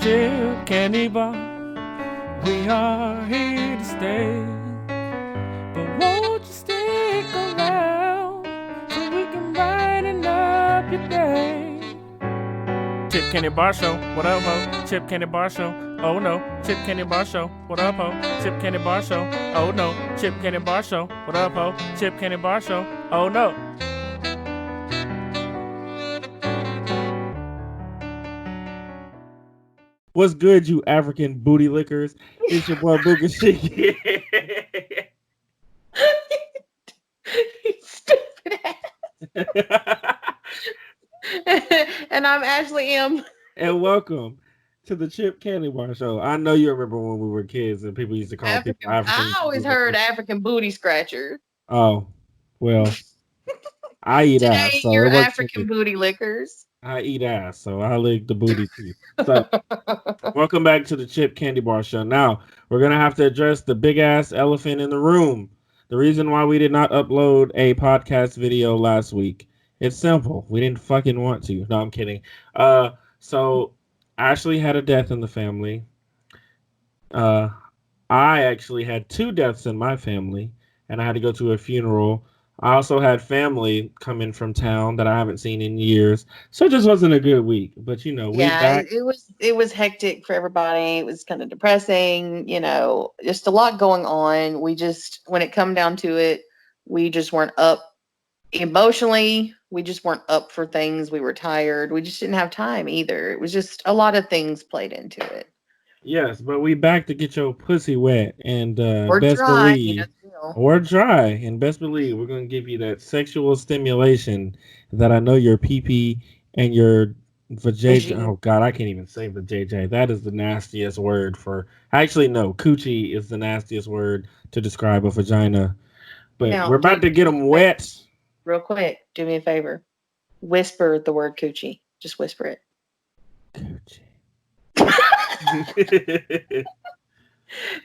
chip candy bar. We are here to stay. But won't you stick around so we can brighten up your day? Chip Candy Bar Show, what up, ho? Chip Candy Bar Show, oh no. Chip Candy Bar Show, what up, ho? Chip Candy Bar Show, oh no. Chip Candy Bar Show, what up, ho? Chip Candy Bar Show, oh no. What's good, you African booty lickers? It's your boy Booga Shiki. You stupid ass. And I'm Ashley M. And welcome to the Chip Candy Bar Show. I know you remember when we were kids and people used to call people African. I always heard African booty scratcher. Oh, well, I eat ass. Today, So you're it works African booty lickers. I eat ass, so I lick the booty too. So, welcome back to the Chip Candy Bar Show. Now, we're going to have to address the big ass elephant in the room. The reason why we did not upload a podcast video last week. It's simple. We didn't fucking want to. No, I'm kidding. So, Ashley had a death in the family. I actually had 2 deaths in my family, and I had to go to a funeral. I also had family come in from town that I haven't seen in years, so it just wasn't a good week. But we back. It was hectic for everybody. It was kind of depressing, just a lot going on. We just, when it come down to it, we just weren't up emotionally. We just weren't up for things. We were tired. We just didn't have time either. It was just a lot of things played into it. Yes, but we back to get your pussy wet and Or best dry, believe, or dry, and best believe we're gonna give you that sexual stimulation that I know your pee and your vajayjay. Oh God, I can't even say vajayjay. That is the nastiest word for. Actually, no, coochie is the nastiest word to describe a vagina. But Now, we're about to get them wet. Real quick, do me a favor. Whisper the word coochie. Just whisper it. Coochie.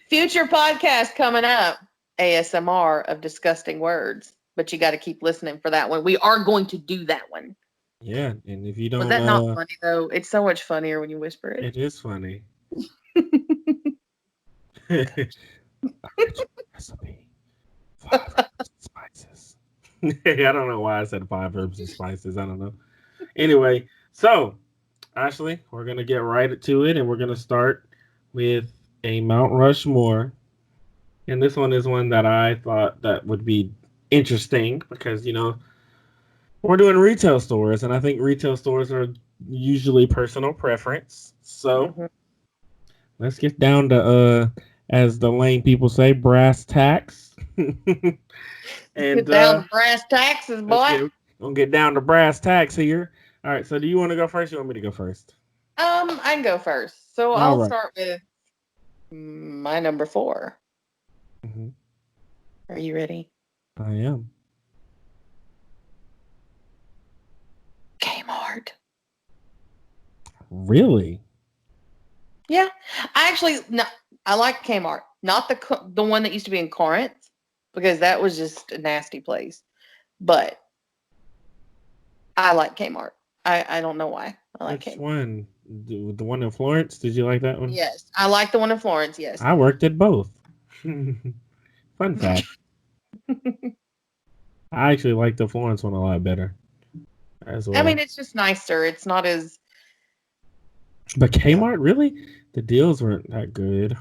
Future podcast coming up. ASMR of disgusting words. But you got to keep listening for that one. We are going to do that one. Yeah, and if you don't... Was that not funny, though? It's so much funnier when you whisper it. It is funny. Recipe. 5 herbs and spices. I don't know why I said 5 herbs and spices. I don't know. Anyway, so Ashley, we're gonna get right to it, and we're gonna start with a Mount Rushmore. And this one is one that I thought that would be interesting because we're doing retail stores, and I think retail stores are usually personal preference. So let's get down to as the lame people say, brass tacks. And get down to brass taxes, boy. Gonna get down to brass tacks here. All right, so do you want to go first? Or you want me to go first? I can go first. So I'll start with my number 4. Mm-hmm. Are you ready? I am. Kmart. Really? Yeah, I like Kmart, not the one that used to be in Corinth, because that was just a nasty place. But I like Kmart. I don't know why. I like Which Kmart. one? The one in Florence? Did you like that one? Yes, I like the one in Florence. Yes, I worked at both. Fun fact. I actually like the Florence one a lot better. As well. I mean, it's just nicer. It's not as. But Kmart, really? The deals weren't that good.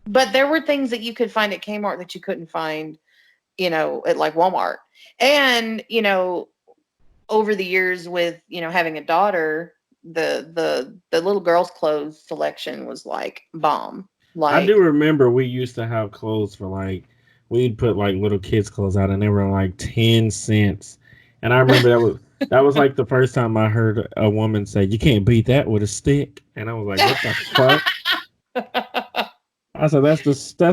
But there were things that you could find at Kmart that you couldn't find, at like Walmart. And, over the years with, having a daughter, the little girls' clothes selection was like bomb. Like, I do remember we used to have clothes for we'd put little kids' clothes out and they were like 10 cents. And I remember that was like the first time I heard a woman say, "You can't beat that with a stick." And I was like, "What the fuck?" I said, "That's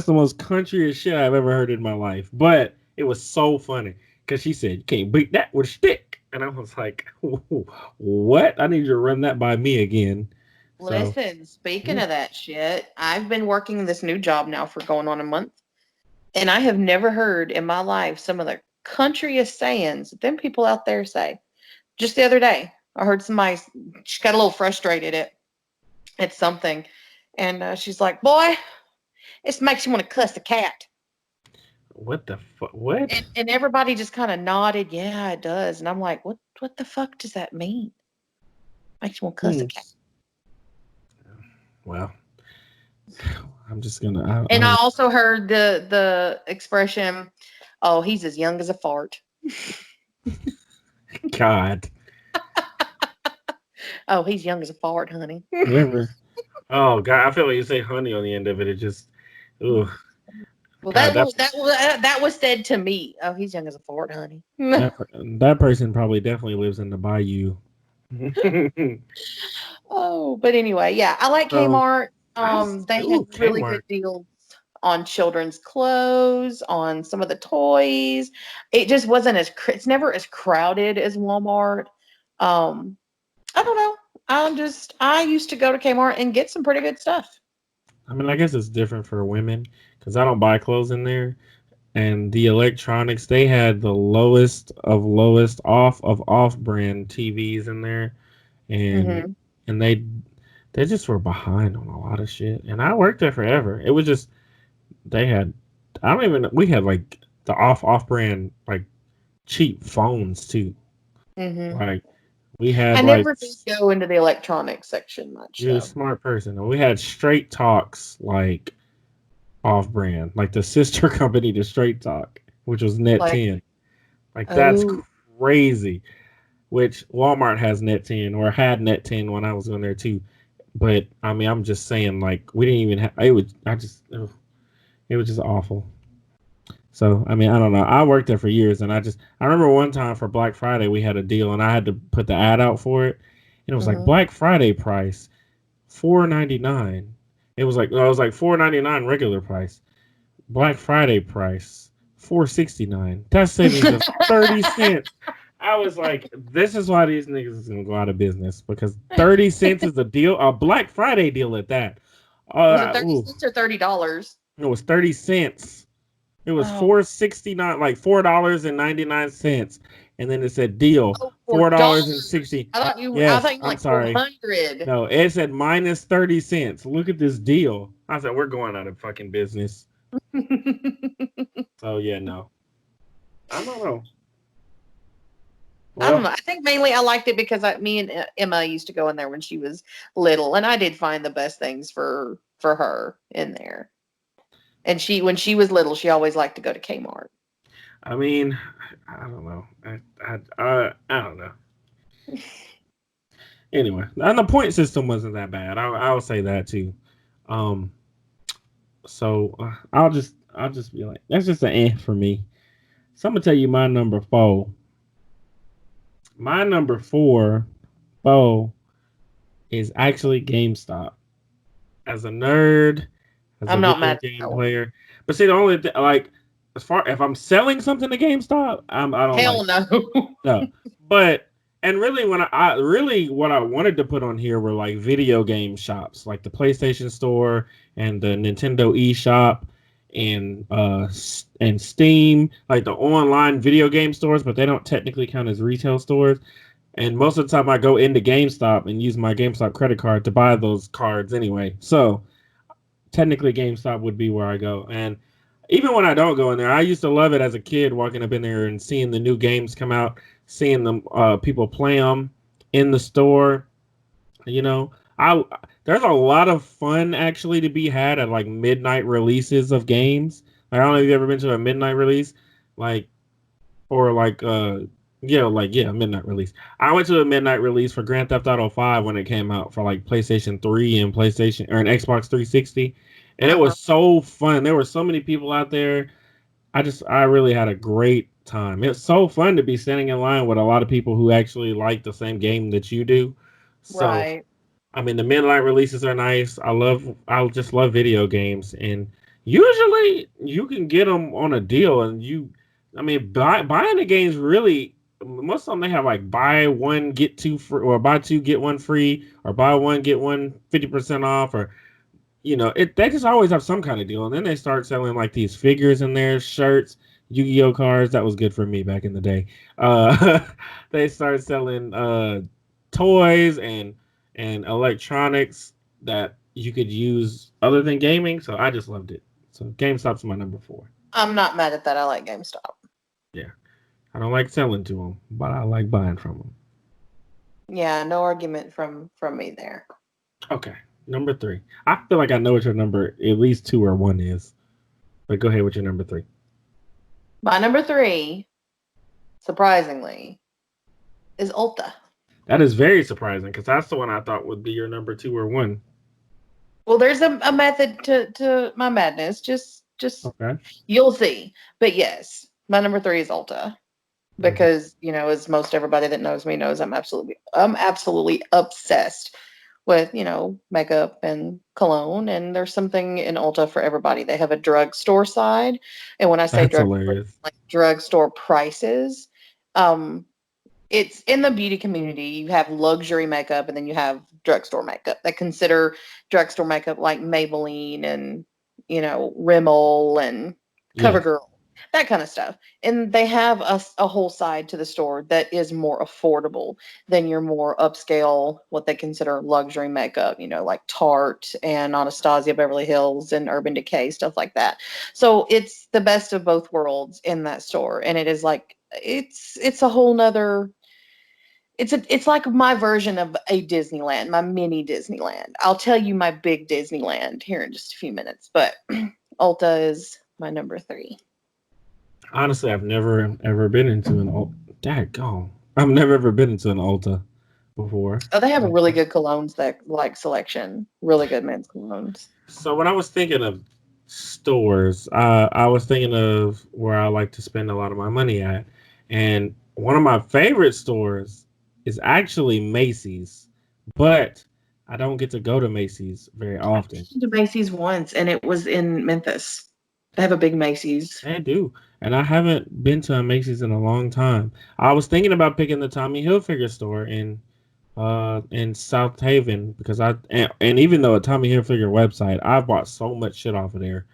the most countryest shit I've ever heard in my life." But it was so funny because she said, "You can't beat that with a stick," and I was like, "What? I need you to run that by me again." Listen, speaking of that shit, I've been working this new job now for going on a month, and I have never heard in my life some of the countryest sayings that them people out there say. Just the other day, I heard somebody, she got a little frustrated at It's something. And she's like, boy, this makes you want to cuss a cat. What the fuck? What? And everybody just kind of nodded, yeah, it does. And I'm like, what the fuck does that mean? Makes you want to cuss a Hmm. cat. Well, I'm just gonna. I And I don't. also heard the expression, oh, he's as young as a fart. God. Oh, he's young as a fart, honey. Whatever. Oh God, I feel like you say honey on the end of it. It just, ugh. Well, God, that was said to me. Oh, he's young as a fart, honey. that person probably definitely lives in the bayou. Oh, but anyway, yeah, I like So Kmart. They had really Kmart. good deals on children's clothes, on some of the toys. It just wasn't it's never as crowded as Walmart. Um, I don't know. I used to go to Kmart and get some pretty good stuff. I mean, I guess it's different for women because I don't buy clothes in there. And the electronics, they had the lowest of lowest off brand TVs in there, and Hmm. and they just were behind on a lot of shit. And I worked there forever. It was just they had I don't even we had like the off brand like cheap phones too. Hmm. Like we had I like never did go into the electronics section much you're a though. smart person. And we had Straight Talks like off brand, like the sister company to Straight Talk, which was Net Like, 10. Like that's oh, crazy. Which Walmart has Net 10 or had Net 10 when I was in there too. But I mean, I'm just saying, like we didn't even have. It was I just it was just awful. So I mean, I don't know. I worked there for years, and I remember one time for Black Friday we had a deal, and I had to put the ad out for it, and it was like hmm. Black Friday price $4.99. It was like $4.99 regular price. Black Friday price $4.69. That's savings of 30 cents. I was like, this is why these niggas is gonna go out of business because 30 cents is a deal, a Black Friday deal at that. Was it 30 Ooh, cents or $30? it was 30 cents. It was Oh, $4.69, like $4.99, and then it said deal oh, $4. $4.60. I Yes, thought you were I'm like sorry. 400. No, it said minus 30 cents. Look at this deal. I said we're going out of fucking business. So yeah, no, I don't know. I don't Well, know. I think mainly I liked it because me and Emma used to go in there when she was little, and I did find the best things for her in there. And when she was little, she always liked to go to Kmart. I mean, I don't know. I don't know. Anyway, and the point system wasn't that bad. I'll say that too. Um, so I'll just be like, that's just an for me. So I'm gonna tell you my number four. My number four is actually GameStop. As a nerd, as a I'm not video mad at game that one. player, but see the only like as far if I'm selling something to GameStop, I don't like Hell no. no. But and really when I really what I wanted to put on here were like video game shops, like the PlayStation Store and the Nintendo eShop and Steam, like the online video game stores, but they don't technically count as retail stores. And most of the time I go into GameStop and use my GameStop credit card to buy those cards anyway. So technically GameStop would be where I go. And even when I don't go in there, I used to love it as a kid walking up in there and seeing the new games come out, seeing them people play them in the store. You know, I there's a lot of fun actually to be had at like midnight releases of games. Like, I don't know if you've ever been to a midnight release, like or like midnight release. I went to a midnight release for Grand Theft Auto 5 when it came out for like PlayStation 3 and PlayStation or an Xbox 360, and it Uh-huh. was so fun. There were so many people out there. I really had a great time. It's so fun to be standing in line with a lot of people who actually like the same game that you do. So Right. I mean, the midnight releases are nice. I just love video games, and usually you can get them on a deal. And I mean, buying the games really most of them they have like buy one get two free, or buy two get one free, or buy one get one 50% off, or they just always have some kind of deal. And then they start selling like these figures in there, shirts, Yu-Gi-Oh cards. That was good for me back in the day. Uh, they start selling toys and electronics. that you could use other than gaming. So I just loved it. So GameStop's my number 4. I'm not mad at that. I like GameStop. Yeah, I don't like selling to them, but I like buying from them. Yeah, no argument from me there. Okay, number 3. I feel like I know what your number, at least 2 or 1 is. But go ahead with your number 3. My number 3, surprisingly, is Ulta. That is very surprising because that's the one I thought would be your number 2 or 1. Well, there's a method to my madness. Just Okay. you'll see. But yes, my number 3 is Ulta Mhm. because as most everybody that knows me knows, I'm absolutely obsessed with makeup and cologne. And there's something in Ulta for everybody. They have a drugstore side, and when I say That's drugstore, hilarious. like drugstore prices. Um, it's in the beauty community. You have luxury makeup and then you have drugstore makeup. They consider drugstore makeup like Maybelline and, Rimmel and Yes. CoverGirl, that kind of stuff. And they have a whole side to the store that is more affordable than your more upscale, what they consider luxury makeup, like Tarte and Anastasia Beverly Hills and Urban Decay, stuff like that. So it's the best of both worlds in that store. And it is like, it's a whole nother it's like my version of a Disneyland, my mini Disneyland. I'll tell you my big Disneyland here in just a few minutes, but Ulta is my number 3. Honestly, I've never ever been into an Ulta. Daggone. I've never ever been into an Ulta before. Oh, they have a really good colognes that like selection, really good men's colognes. So when I was thinking of stores, I was thinking of where I like to spend a lot of my money at, and one of my favorite stores is actually Macy's, but I don't get to go to Macy's very I've often. been to Macy's once, and it was in Memphis. They have a big Macy's. They do, and I haven't been to a Macy's in a long time. I was thinking about picking the Tommy Hilfiger store in South Haven because and even though a Tommy Hilfiger website, I bought so much shit off of there,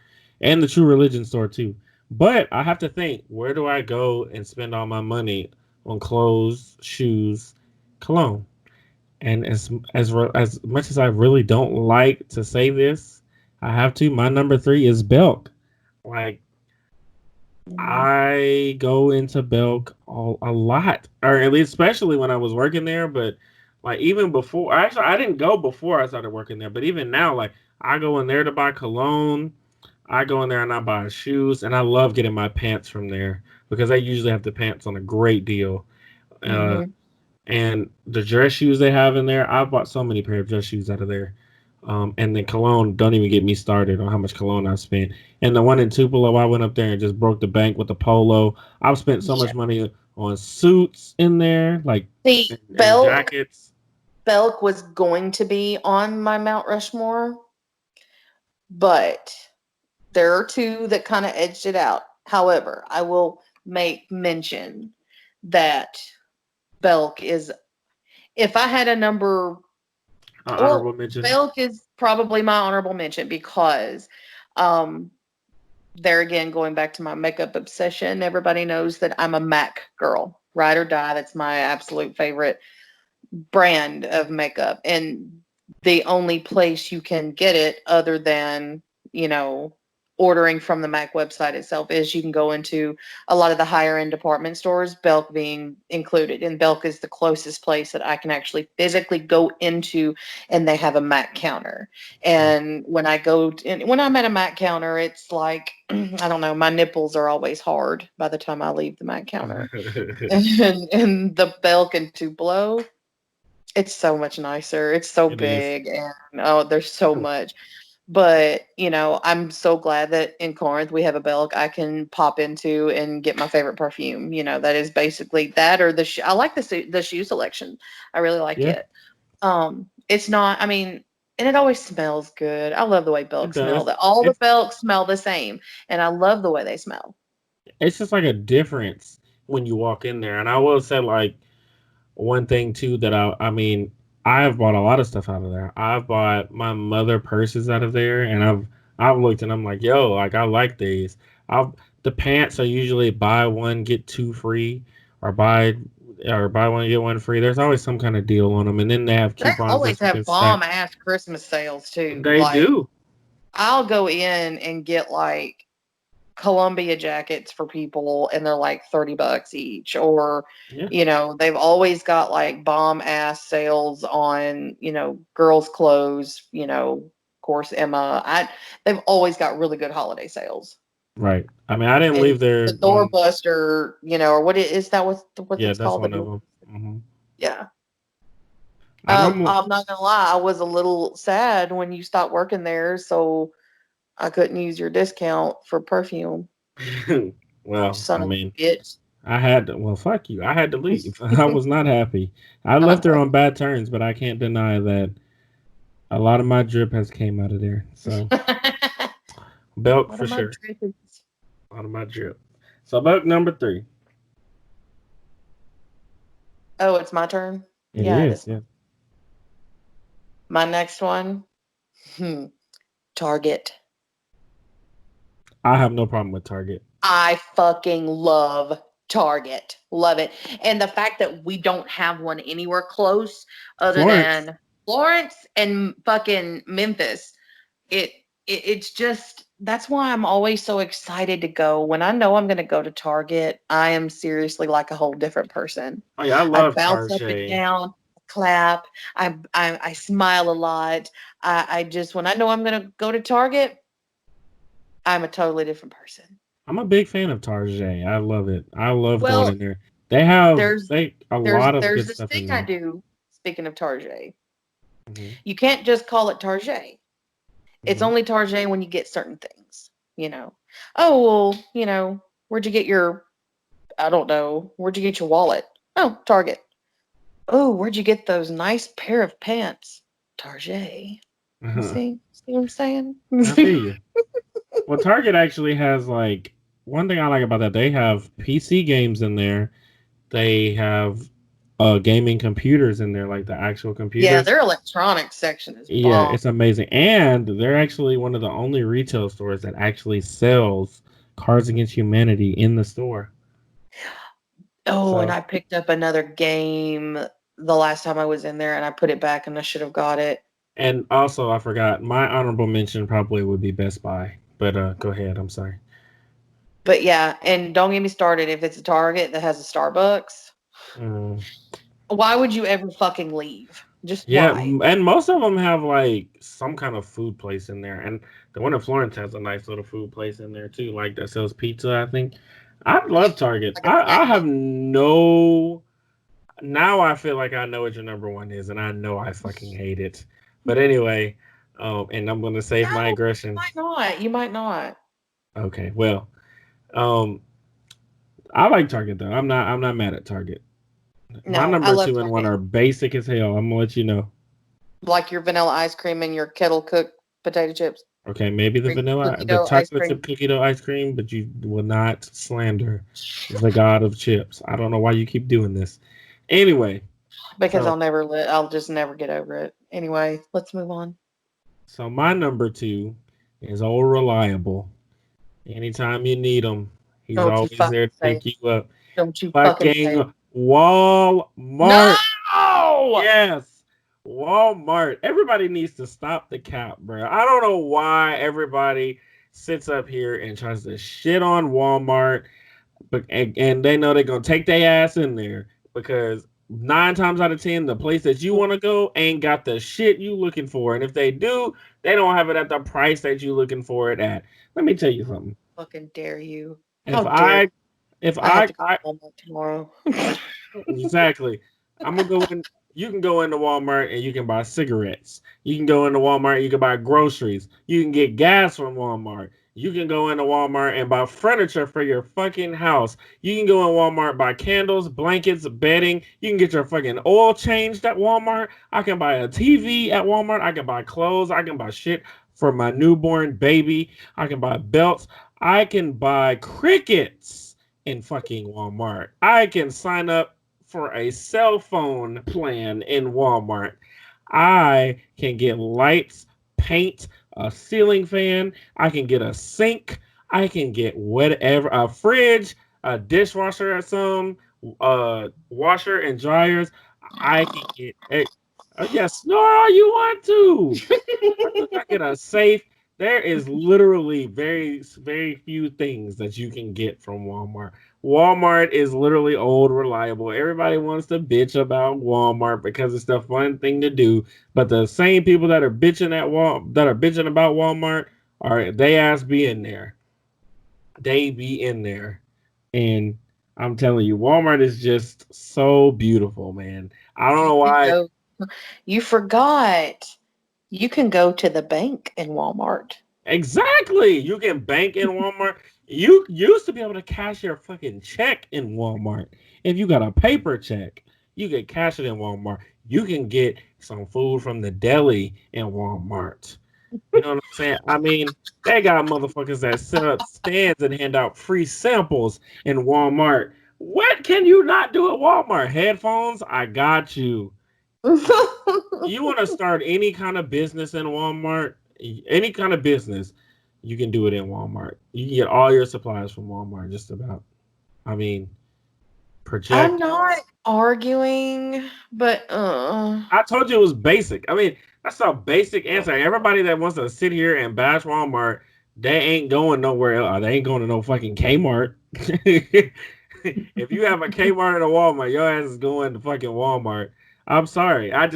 and the True Religion store too. But I have to think, where do I go and spend all my money on clothes, shoes, cologne? And as much as I really don't like to say this, I have to. My number 3 is Belk. Like Mhm. I go into Belk a lot, or at least especially when I was working there. But like even before, actually, I didn't go before I started working there. But even now, like I go in there to buy cologne. I go in there and I buy shoes, and I love getting my pants from there because they usually have the pants on a great deal. Uh, Mhm. and the dress shoes they have in there, I bought so many pair of dress shoes out of there. And then cologne, don't even get me started on how much cologne I spent. And the one in Tupelo, I went up there and just broke the bank with the polo. I've spent so Yeah. much money on suits in there, like See, and Belk jackets. Belk was going to be on my Mount Rushmore, but there are two that kind of edged it out. However, I will make mention that Belk is, if I had a number, Honorable well, mention. Belk is probably my honorable mention because, um, there again, going back to my makeup obsession, everybody knows that I'm a MAC girl, ride or die. That's my absolute favorite brand of makeup. And the only place you can get it other than, you know, ordering from the Mac website itself is you can go into a lot of the higher end department stores, Belk being included. And Belk is the closest place that I can actually physically go into and they have a Mac counter. And when I'm at a Mac counter, it's like, I don't know, my nipples are always hard by the time I leave the Mac counter. And the Belk and Tupelo, it's so much nicer. It's so It is. big and oh, there's so much. But, I'm so glad that in Corinth we have a Belk I can pop into and get my favorite perfume. That is basically that or I like the shoe selection. I really like Yeah, it. It's not, I mean, and it always smells good. I love the way it Belk smell. does. That all the It's Belks smell the same, and I love the way they smell. it's just like a difference when you walk in there. And I will say, like, one thing too that I mean, I've bought a lot of stuff out of there. I've bought my mother purses out of there, and I've looked and I'm like, yo, like I like these. I've the pants are usually buy one get two free, or buy or buy one get one free. There's always some kind of deal on them, and then they have They coupons always that you have can stack. bomb ass Christmas sales too. They Like do. I'll go in and get like Columbia jackets for people and they're like $30 each. Or, Yeah. they've always got like bomb ass sales on, girls' clothes, of course, Emma. They've always got really good holiday sales. Right. I mean, I didn't And leave there the on. doorbuster, or is that what Yeah, it's that's called? The one of door. them. Yeah. I know. I'm not gonna lie, I was a little sad when you stopped working there, so I couldn't use your discount for perfume. Well, Son I of mean, a bitch. I had to. Well, fuck you. I had to leave. I was not happy. I left there on bad terms, but I can't deny that a lot of my drip has came out of there. So belt What for am I sure. drinking? A lot of my drip. So belt number 3. Oh, it's my turn. It Yeah, it is. is. Yeah. My next one, hmm, Target. I have no problem with Target. I fucking love Target. Love it. And the fact that we don't have one anywhere close other Florence. than Florence and fucking Memphis. It, it's just that's why I'm always so excited to go. When I know I'm going to go to Target, I am seriously like a whole different person. Oh yeah, I I love bounce up and Target. down, clap. I smile a lot. I just when I know I'm going to go to Target, I'm a totally different person. I'm a big fan of Target. I love it. I love going Well, in there. They have there's they a there's lot of there's good this stuff in thing I there. do. Speaking of Target, Hmm. you can't just call it Target. It's Hmm. only Target when you get certain things. Oh well, where'd you get your? I don't know. Where'd you get your wallet? Oh, Target. Oh, where'd you get those nice pair of pants? Target. You Uh-huh. see what I'm saying? I feel you. Well, Target actually has like one thing I like about that. They have PC games in there. They have gaming computers in there, like the actual Yeah, computers. their electronics section is Yeah, bomb. it's amazing. And they're actually one of the only retail stores that actually sells Cards Against Humanity in the store. Oh, and So, I picked up another game the last time I was in there, and I put it back, and I should have got it. and also I forgot my honorable mention probably would be Best Buy. But go ahead. I'm sorry. But yeah, and don't get me started if it's a Target that has a Starbucks. Mm. Why would you ever fucking leave? Just Yeah, why? and most of them have like some kind of food place in there, and the one in Florence has a nice little food place in there too, like that sells pizza. I think I love Target. Like a I snack bar. have no now. I feel like I know what your number one is, and I know I fucking hate it. But anyway, and I'm gonna save my No, you aggression. might not. You might not. Okay, well, um, I like Target though. I'm not mad at Target. My No, I number love two and one Target. are basic as hell. I'm gonna let you know. Like your vanilla ice cream and your kettle cooked potato chips Okay, maybe or your cookie the dough ice chocolate cream. chip cookie dough ice cream, but you will not slander the god of chips. I don't know why you keep doing this. Anyway, Because so I'll just never get over it. Anyway, let's move on. my number two is old reliable. Anytime you need him, he's Don't you always fucking there to say pick it. you up. Don't you fucking say it. Fucking Walmart. No! Yes, Walmart. Everybody needs to stop the cap, bro. I don't know why everybody sits up here and tries to shit on Walmart, but and they know they're gonna take their ass in there because 9 times out of 10, the place that you want to go ain't got the shit you looking for, and if they do, they don't have it at the price that you looking for it at. Let me tell you something. Fucking dare you. If How dare you. if I have to go to I Walmart tomorrow. exactly. I'm gonna go in. You can go into Walmart and you can buy cigarettes. You can go into Walmart. You can buy groceries. You can get gas from Walmart. You can go into Walmart and buy furniture for your fucking house. You can go in Walmart buy candles, blankets, bedding. You can get your fucking oil changed at Walmart. I can buy a TV at Walmart. I can buy clothes. I can buy shit for my newborn baby. I can buy belts. I can buy crickets in fucking Walmart. I can sign up for a cell phone plan in Walmart. I can get lights, paint, a ceiling fan. I can get a sink. I can get whatever, a fridge, a dishwasher, or some. washer and dryers. I can get yes, snore all you want to. I think I get a safe. There is literally very few things that you can get from Walmart. Walmart is literally old, reliable. Everybody wants to bitch about Walmart because it's the fun thing to do. But the same people that are bitching about Walmart are they ass be in there. They be in there. And I'm telling you, Walmart is just so beautiful, man. I don't You know can why. go. You forgot. You can go to the bank in Walmart. Exactly. You can bank in Walmart. You used to be able to cash your fucking check in Walmart. If you got a paper check, you can cash it in Walmart. You can get some food from the deli in Walmart. You know what I'm saying? I mean, they got motherfuckers that set up stands and hand out free samples in Walmart. What can you not do at Walmart? Headphones? I got you. You want to start any kind of business in Walmart, any kind of business, you can do it in Walmart. You can get all your supplies from Walmart, just about. I mean, I'm project. not arguing, but I told you it was basic. I mean, that's a basic answer. Everybody that wants to sit here and bash Walmart, they ain't going nowhere else. They ain't going to no fucking Kmart. If you have a Kmart and a Walmart, your ass is going to fucking Walmart. I'm sorry. I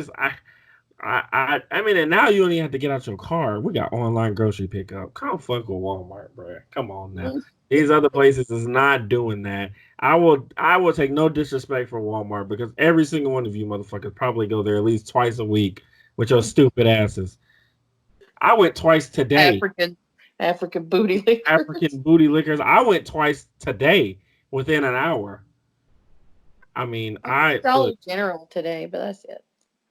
mean, and now you only have to get out your car. We got online grocery pickup. Come fuck with Walmart, bro. Come on now. These other places is not doing that. I will take no disrespect for Walmart because every single one of you motherfuckers probably go there at least twice a week with your stupid asses. I went twice today. African African booty lickers. African booty lickers. I went twice today within an hour. I mean, I went to I Dollar look. General today, but that's it.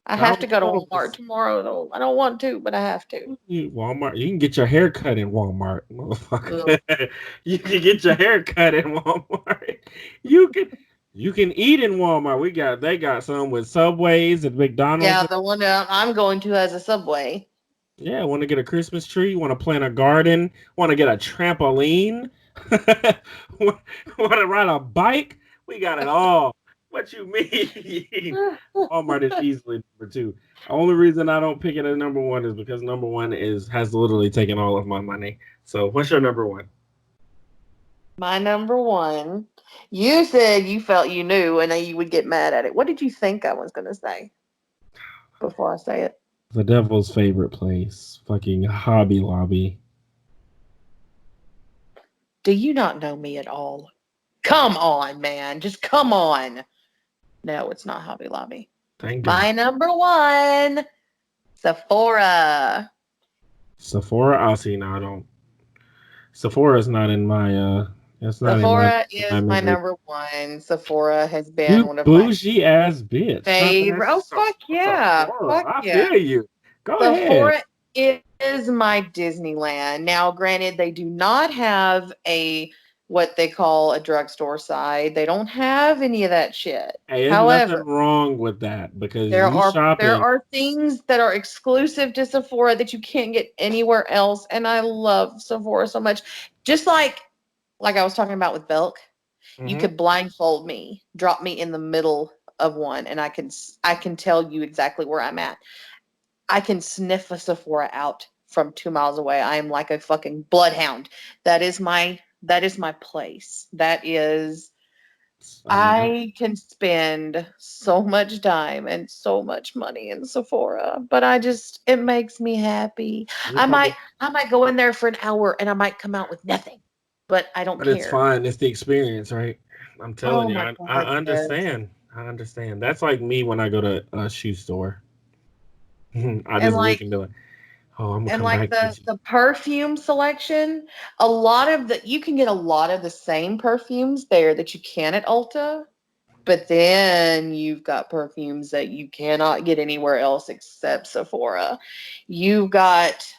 I have Dollar to go to General Walmart tomorrow though. I don't want to, but I have to. Walmart. You can get your hair cut in Walmart, Ugh. motherfucker. You can get your hair cut in Walmart. You can you can eat in Walmart. They got some with Subways and McDonald's. Yeah, the one that I'm going to has a Subway. Yeah, want to get a Christmas tree? Want to plant a garden? Want to get a trampoline? Want to ride a bike? We got it all. What you mean? Walmart is easily number two. Only reason I don't pick it as number one is because number one is has literally taken all of my money. So what's your number one? My number one. You said you felt you knew and then you would get mad at it. What did you think I was going to say before I say it? The devil's favorite place. Fucking Hobby Lobby. Do you not know me at all? Come on, man. Just come on. No, it's not Hobby Lobby. Thank God. My number one, Sephora. Sephora. I'll see now. I don't. Sephora's not in my. It's not in Sephora my is my memory. number one. Sephora has been You one of my bougie ass bitch. Stop favorite. asking Oh, fuck yeah. Sephora. Fuck I yeah. feel you. Go ahead. Sephora is my Disneyland. Now, granted, they do not have a what they call a drugstore side. They don't have any of that shit. Hey, there's nothing However, wrong with that because there you are there shopping. are things that are exclusive to Sephora that you can't get anywhere else, and I love Sephora so much. Just like I was talking about with Belk, you Hmm. could blindfold me, drop me in the middle of one, and I can tell you exactly where I'm at. I can sniff a Sephora out from 2 miles away. I am like a fucking bloodhound. That is my place. That is I mean, I can spend so much time and so much money in Sephora, but it makes me happy. you I probably, might I might go in there for an hour and I might come out with nothing, but I don't but it's care. fine. It's the experience, right? I'm telling Oh you, my I god, yes. understand. I understand. That's like me when I go to a shoe store. I And just look like and be like, oh, I'm gonna and come like back to the this. the perfume selection, a lot of the you can get a lot of the same perfumes there that you can at Ulta. But then you've got perfumes that you cannot get anywhere else except Sephora. You've got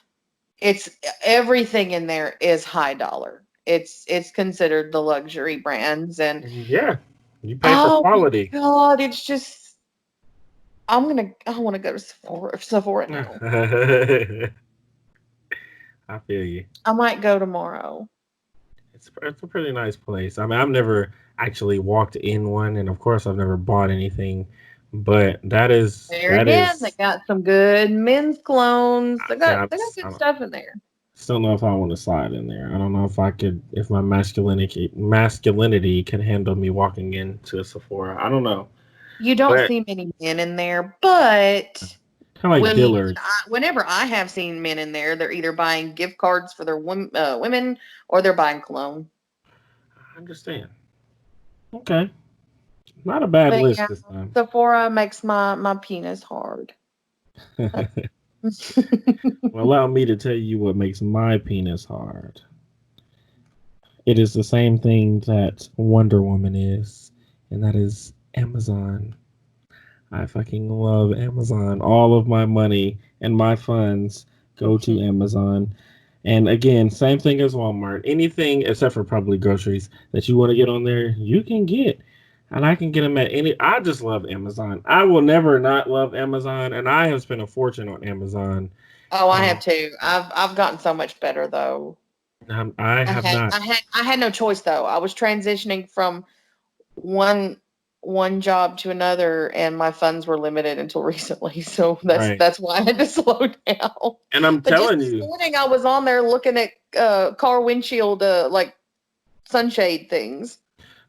it's everything in there is high dollar. It's considered the luxury brands and Yeah, you pay for oh my quality. god, it's just I want to go to Sephora now. I feel you. I might go tomorrow. It's a pretty nice place. I mean, I've never actually walked in one, and of course, I've never bought anything. But There that again, they is. got some good men's clones. I see. They got I good don't, stuff in there. still know if I want to slide in there. I don't know if I could, if my masculinity can handle me walking into a Sephora. I don't know, You don't but see many men in there, but kind of like Dillard's. whenever I have seen men in there, they're either buying gift cards for their women or they're buying cologne. I understand. Okay, not a bad But list yeah, this time. Sephora makes my penis hard. Well, allow me to tell you what makes my penis hard. It is the same thing that Wonder Woman is, and that is Amazon. I fucking love Amazon. All of my money and my funds go to Amazon. And again, same thing as Walmart. Anything except for probably groceries that you want to get on there, you can get. And I can get them at any. I just love Amazon. I will never not love Amazon, and I have spent a fortune on Amazon. Oh, I have Um, too. I've gotten so much better though. I have not. I had no choice though. I was transitioning from one one job to another, and my funds were limited until recently. So Right. that's why I had to slow down. And I'm But just telling this you, morning, I was on there looking at car windshield like sunshade things.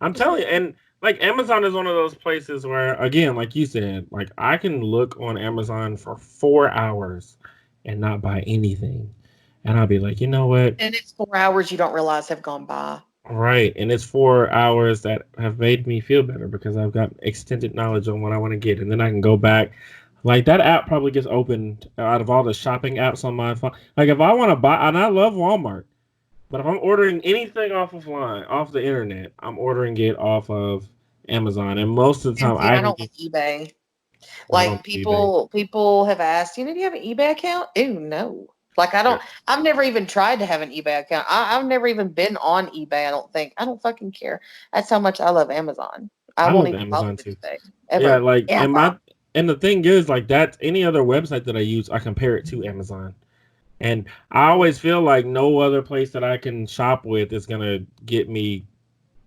I'm telling you, and like Amazon is one of those places where, again, like you said, like I can look on Amazon for 4 hours and not buy anything. And I'll be like, you know what? And it's 4 hours you don't realize have gone by. Right. And it's 4 hours that have made me feel better because I've got extended knowledge on what I want to get. And then I can go back. Like that app probably gets opened out of all the shopping apps on my phone. Like if I want to buy, and I love Walmart, but if I'm ordering anything off the internet, I'm ordering it off of Amazon. And most of the And time, see, I I can don't get. like eBay. I don't Like do eBay. people have asked, do you have an eBay account? Ew, no. Like I Yeah, don't. I've never even tried to have an eBay account. I've never even been on eBay. I don't think. I don't fucking care. That's how much I love Amazon. I I won't love even bother Amazon with too. eBay Yeah, ever, like ever. and the thing is, like that any other website that I use, I compare it to Amazon. And I always feel like no other place that I can shop with is gonna get me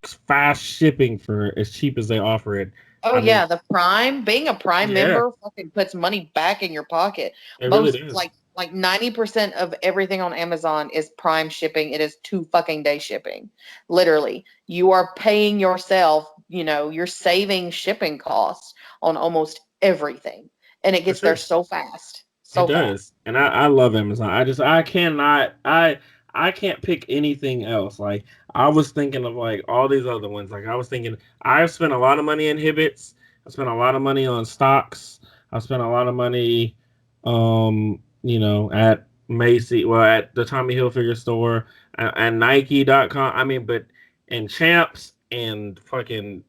fast shipping for as cheap as they offer it. Oh I mean, yeah, the Prime, being a Prime yeah, member fucking puts money back in your pocket. it really Most does. like 90% of everything on Amazon is Prime shipping. It is 2 fucking day shipping. Literally. You are paying yourself, you're saving shipping costs on almost everything. And it For gets there sure. so fast. It So fast. does. And I love Amazon. I cannot I can't pick anything else. Like I was thinking of like all these other ones. Like I was thinking I've spent a lot of money in Hibbits. I spent a lot of money on stocks. I spent a lot of money at Macy, well at the Tommy Hilfiger store and Nike.com. I mean, but and Champs and fucking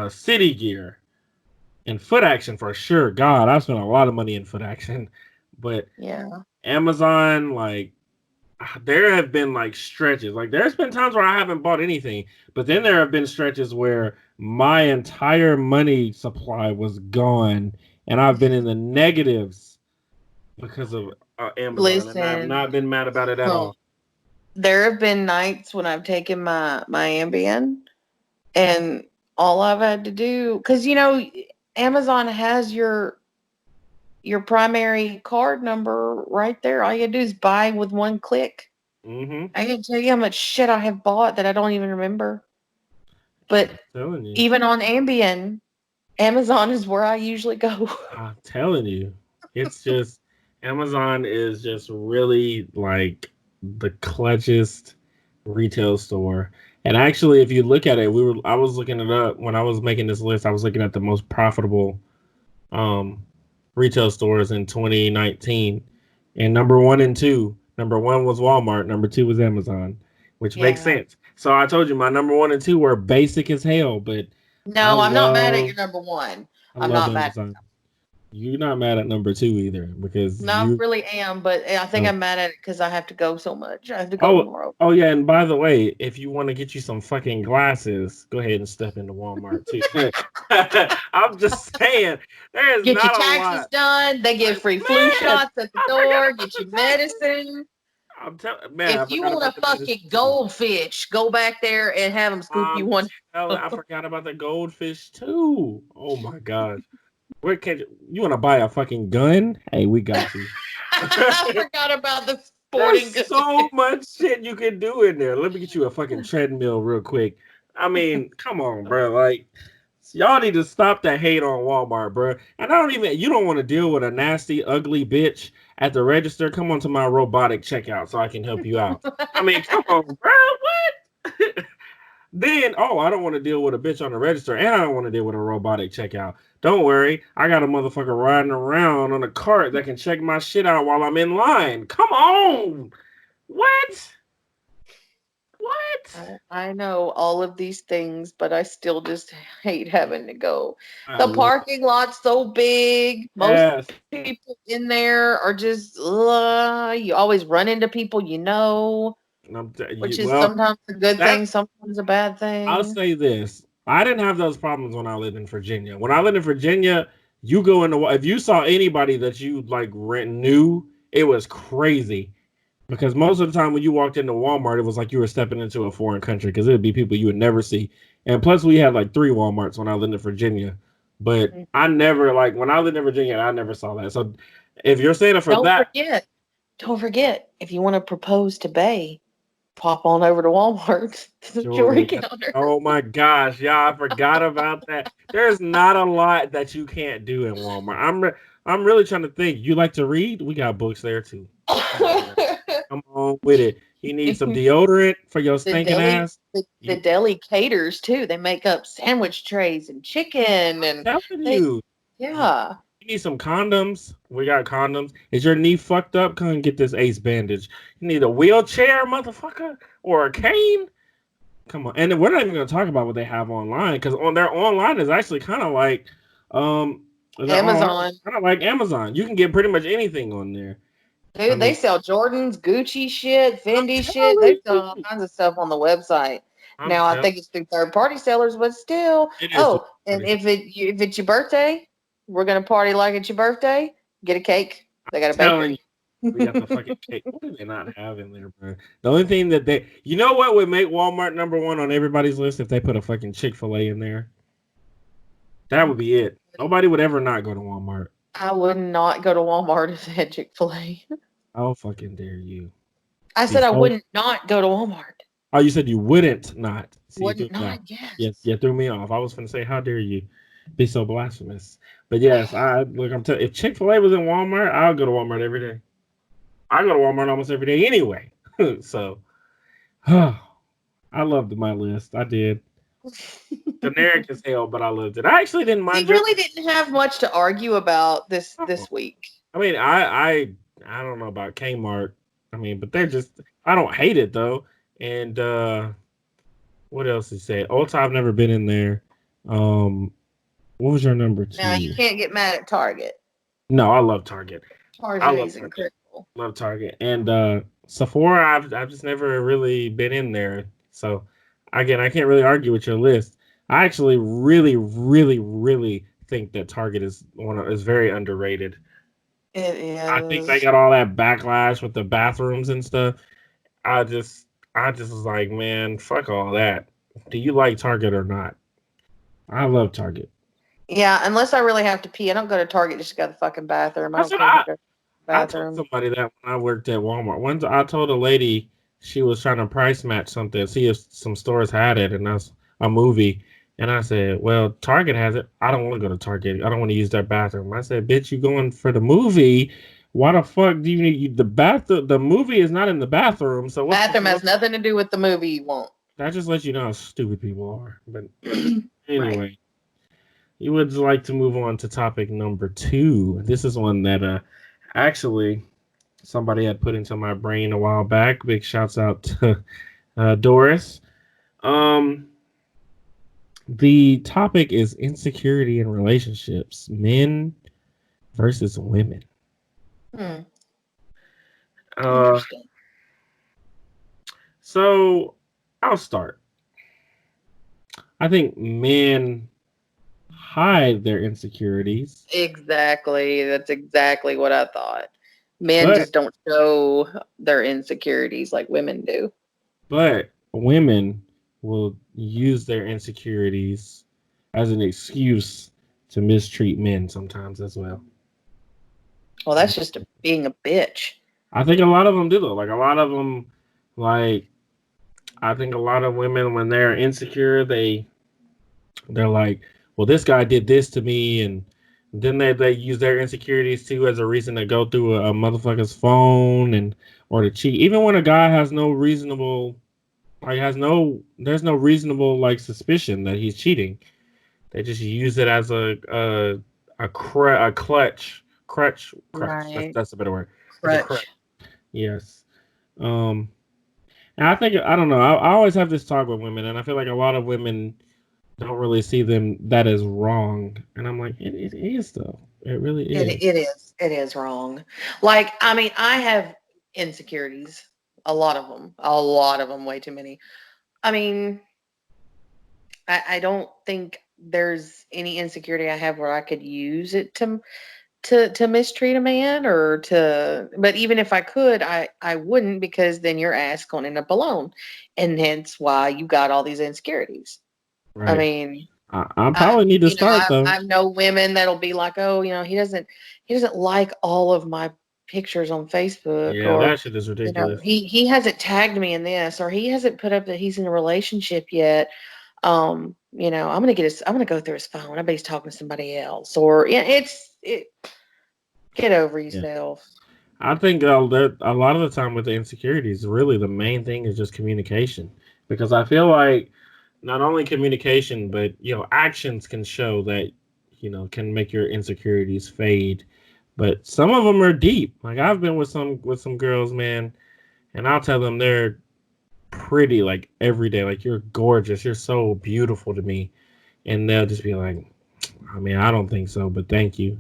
City Gear and Foot Action for sure. God, I've spent a lot of money in Foot Action. But Yeah. Amazon, like, there have been like stretches. Like, there's been times where I haven't bought anything, but then there have been stretches where my entire money supply was gone, and I've been in the negatives because of Amazon, and I've Listen, not been mad about it at huh, all. there have been nights when I've taken my Ambien and all I've had to do, because Amazon has your primary card number right there. All you gotta do is buy with one click. Mm-hmm. I can tell you how much shit I have bought that I don't even remember. But I'm telling you. even on Ambien, Amazon is where I usually go. I'm telling you, it's just Amazon is just really like the clutchest retail store. And actually, if you look at it, I was looking it up when I was making this list. I was looking at the most profitable um retail stores in 2019, and number one and two. Number one was Walmart. Number two was Amazon, which makes Yeah. sense. So I told you my number one and two were basic as hell, but I No, I'm not mad at love your number one. I I'm love not mad. Amazon. You're not mad at number two either because No, I you. really am, but I think Uh, I'm mad at it because I have to go so much. I have to go oh, tomorrow. oh yeah, and by the way, if you want to get you some fucking glasses, go ahead and step into Walmart too. I'm just saying, there is Get your not a taxes lot. done. They give free flu Man, shots at the I forgot door. about Get the your taxes. medicine. I'm telling man, I If you forgot want about a the medicine. fucking goldfish, go back there and have them scoop you one. I forgot about the goldfish too. Oh my gosh. Where can you want to buy a fucking gun? Hey, we got you. I forgot about the sporting There's goods. so much shit you can do in there. Let me get you a fucking treadmill real quick. I mean, come on, bro. Like, y'all need to stop that hate on Walmart, bro. And I don't even, you don't want to deal with a nasty, ugly bitch at the register. Come on to my robotic checkout so I can help you out. I mean, come on, bro. What? Then, oh, I don't want to deal with a bitch on the register, and I don't want to deal with a robotic checkout. Don't worry, I got a motherfucker riding around on a cart that can check my shit out while I'm in line. Come on, what? What? I know all of these things, but I still just hate having to go. I The love parking lot's so big. Most yes. people in there are just, you always run into people you know, which is Well, sometimes a good that thing, sometimes a bad I'll thing. say this: I didn't have those problems when I lived in Virginia. When I lived in Virginia, you go into if you saw anybody that you like knew, it was crazy. Because most of the time when you walked into Walmart, it was like you were stepping into a foreign country because it would be people you would never see. And plus, we had like 3 Walmarts when I lived in Virginia. But Mhm. I never, like, when I lived in Virginia, I never saw that. So if you're saying it for Don't that, forget, don't forget, if you want to propose to Bay, pop on over to Walmart to the jewelry jewelry, counter. oh my gosh, y'all, I forgot about that. There's not a lot that you can't do in Walmart. I'm really trying to think. You like to read? We got books there too. Come on, man. Come on with it. You need some deodorant for your the stinking deli ass. the deli caters too. They make up sandwich trays and chicken and Telling they you, you yeah. need some condoms. We got condoms. Is your knee fucked up? Come and get this ace bandage. You need a wheelchair, motherfucker, or a cane. Come on, and we're not even going to talk about what they have online because on their online is actually kind of like, their online Amazon. kind of like Amazon. You can get pretty much anything on there. I Dude, they mean, sell Jordans, Gucci shit, I'm Fendi shit. telling They sell all you, kinds of stuff on the website. I'm Now I telling. think it's through third party sellers, but still. It is Oh, and through if it's your birthday, we're gonna party like it's your birthday. Get a cake. They got a telling you. bakery. We got the fucking cake. What do they not have in there, bro? The only thing that you know what would make Walmart #1 on everybody's list if they put a fucking Chick-fil-A in there? That would be it. Nobody would ever not go to Walmart. I would not go to Walmart if they had Chick-fil-A. How fucking dare you? I Be said I so. wouldn't not go to Walmart. Oh, you said you wouldn't not. See, you threw Wouldn't me off. not, Yes, yes. you threw me off. I was gonna say, how dare you be so blasphemous? But yes, I look. I'm telling. If Chick-fil-A was in Walmart, I'll go to Walmart every day. I go to Walmart almost every day anyway. So, I loved my list. I did. Generic as hell, but I loved it. I actually didn't We mind your. really didn't have much to argue about Oh, this week. I mean, I don't know about Kmart. I mean, but they're just. I don't hate it though. And what else is say? Ulta, I've never been in there. Um, what was your number Now you 2? can't get mad at Target. No, I love Target. I Target love is Target. incredible. Love Target. And Sephora, I've just never really been in there. So again, I can't really argue with your list. I actually really, really, really think that Target is very underrated. It I think they is. got all that backlash with the bathrooms and stuff. I just I just was like, man, fuck all that. Do you like Target or not? I love Target. Yeah, unless I really have to pee. I don't go to Target just to go to the fucking bathroom. I That's don't what care who goes to the I told bathroom. somebody that when I worked at Walmart. Once I told a lady she was trying to price match something, see if some stores had it, and that's a movie. And I said, "Well, Target has it. I don't want to go to Target. I don't want to use their bathroom." I said, "Bitch, you going for the movie? Why the fuck do you need the bathroom? The movie is not in the bathroom. So what's the Bathroom point?" has nothing to do with the movie you want. That just lets you know how stupid people are. But Right. anyway, you would like to move on to topic number 2. This is one that actually somebody had put into my brain a while back. Big shouts out to Doris. Um, the topic is insecurity in relationships, men versus women. Hmm. Uh, Interesting. so I'll start. I think men hide their insecurities. Exactly. That's exactly what I thought. Men But just don't show their insecurities like women do. women will use their insecurities as an excuse to mistreat men sometimes as well. Well, that's just being a bitch. I think a lot of them do though. Like a lot of them, like I think a lot of women when they're insecure, they're like, well, this guy did this to me, and then they use their insecurities too as a reason to go through a motherfucker's phone and or to cheat. Even when a guy has no reasonable, like there's no reasonable like suspicion that he's cheating. They just use it as a crutch. That's Right. that's a better word. It's a crutch. Crutch. Yes. Um, and I think I don't know. I always have this talk with women, and I feel like a lot of women don't really see them that as wrong, and I'm like, it is though. It really It is. it is. It is wrong. Like, I mean, I have insecurities. A lot of them. A lot of them. Way too many. I mean, I don't think there's any insecurity I have where I could use it to mistreat a man or to. But even if I could, I wouldn't, because then your ass gonna end up alone, and hence why you got all these insecurities. I Right. mean, I I probably need to you know start though. I know women that'll be like, oh, he doesn't like all of my pictures on Facebook, Yeah, or that shit is ridiculous. he hasn't tagged me in this, or he hasn't put up that he's in a relationship yet. I'm gonna go through his phone. I bet he's talking to somebody else, or yeah, get over Yeah. yourself. I think that a lot of the time with the insecurities, really the main thing is just communication. Because I feel like not only communication, but actions can show that can make your insecurities fade. But some of them are deep. Like I've been with some girls, man, and I'll tell them they're pretty like every day. Like you're gorgeous, you're so beautiful to me, and they'll just be like, I mean, I don't think so, but thank you.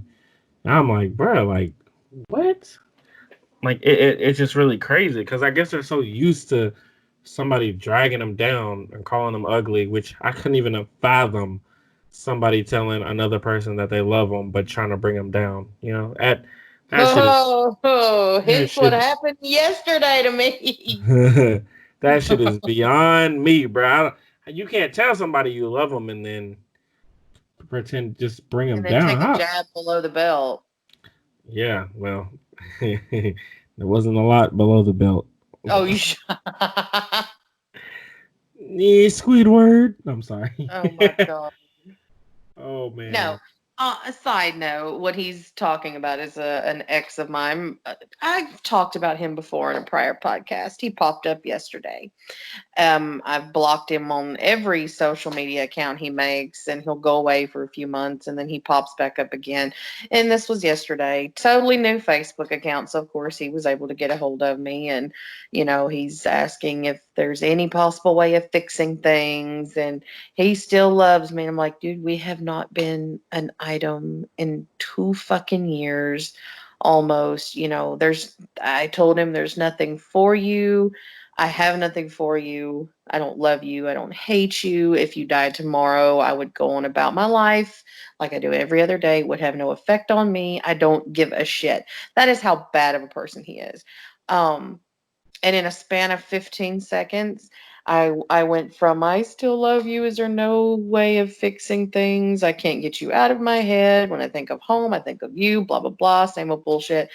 And I'm like, bro, like what? Like it's just really crazy because I guess they're so used to somebody dragging them down and calling them ugly, which I couldn't even fathom somebody telling another person that they love them but trying to bring them down. That shit is that Hence what shit happened yesterday to me. that shit is beyond me, bro. You can't tell somebody you love them and then pretend just bring And them then down. take a How? jab below the belt. Yeah, well, there wasn't a lot below the belt. Oh, Yeah, Squidward. I'm sorry. oh my god. Oh No. man. A side note, what he's talking about is an ex of mine. I've talked about him before in a prior podcast. He popped up yesterday. I've blocked him on every social media account he makes, and he'll go away for a few months and then he pops back up again. And this was yesterday. Totally new Facebook account. So, of course, he was able to get a hold of me. And, he's asking if there's any possible way of fixing things. And he still loves me. And I'm like, dude, we have not been an item in 2 fucking years almost. I told him there's nothing for you. I have nothing for you. I don't love you. I don't hate you. If you died tomorrow, I would go on about my life like I do every other day. It would have no effect on me. I don't give a shit. That is how bad of a person he is. Um, and in a span of 15 seconds, I went from I still love you. Is there no way of fixing things? I can't get you out of my head. When I think of home, I think of you. Blah blah blah. Same old bullshit.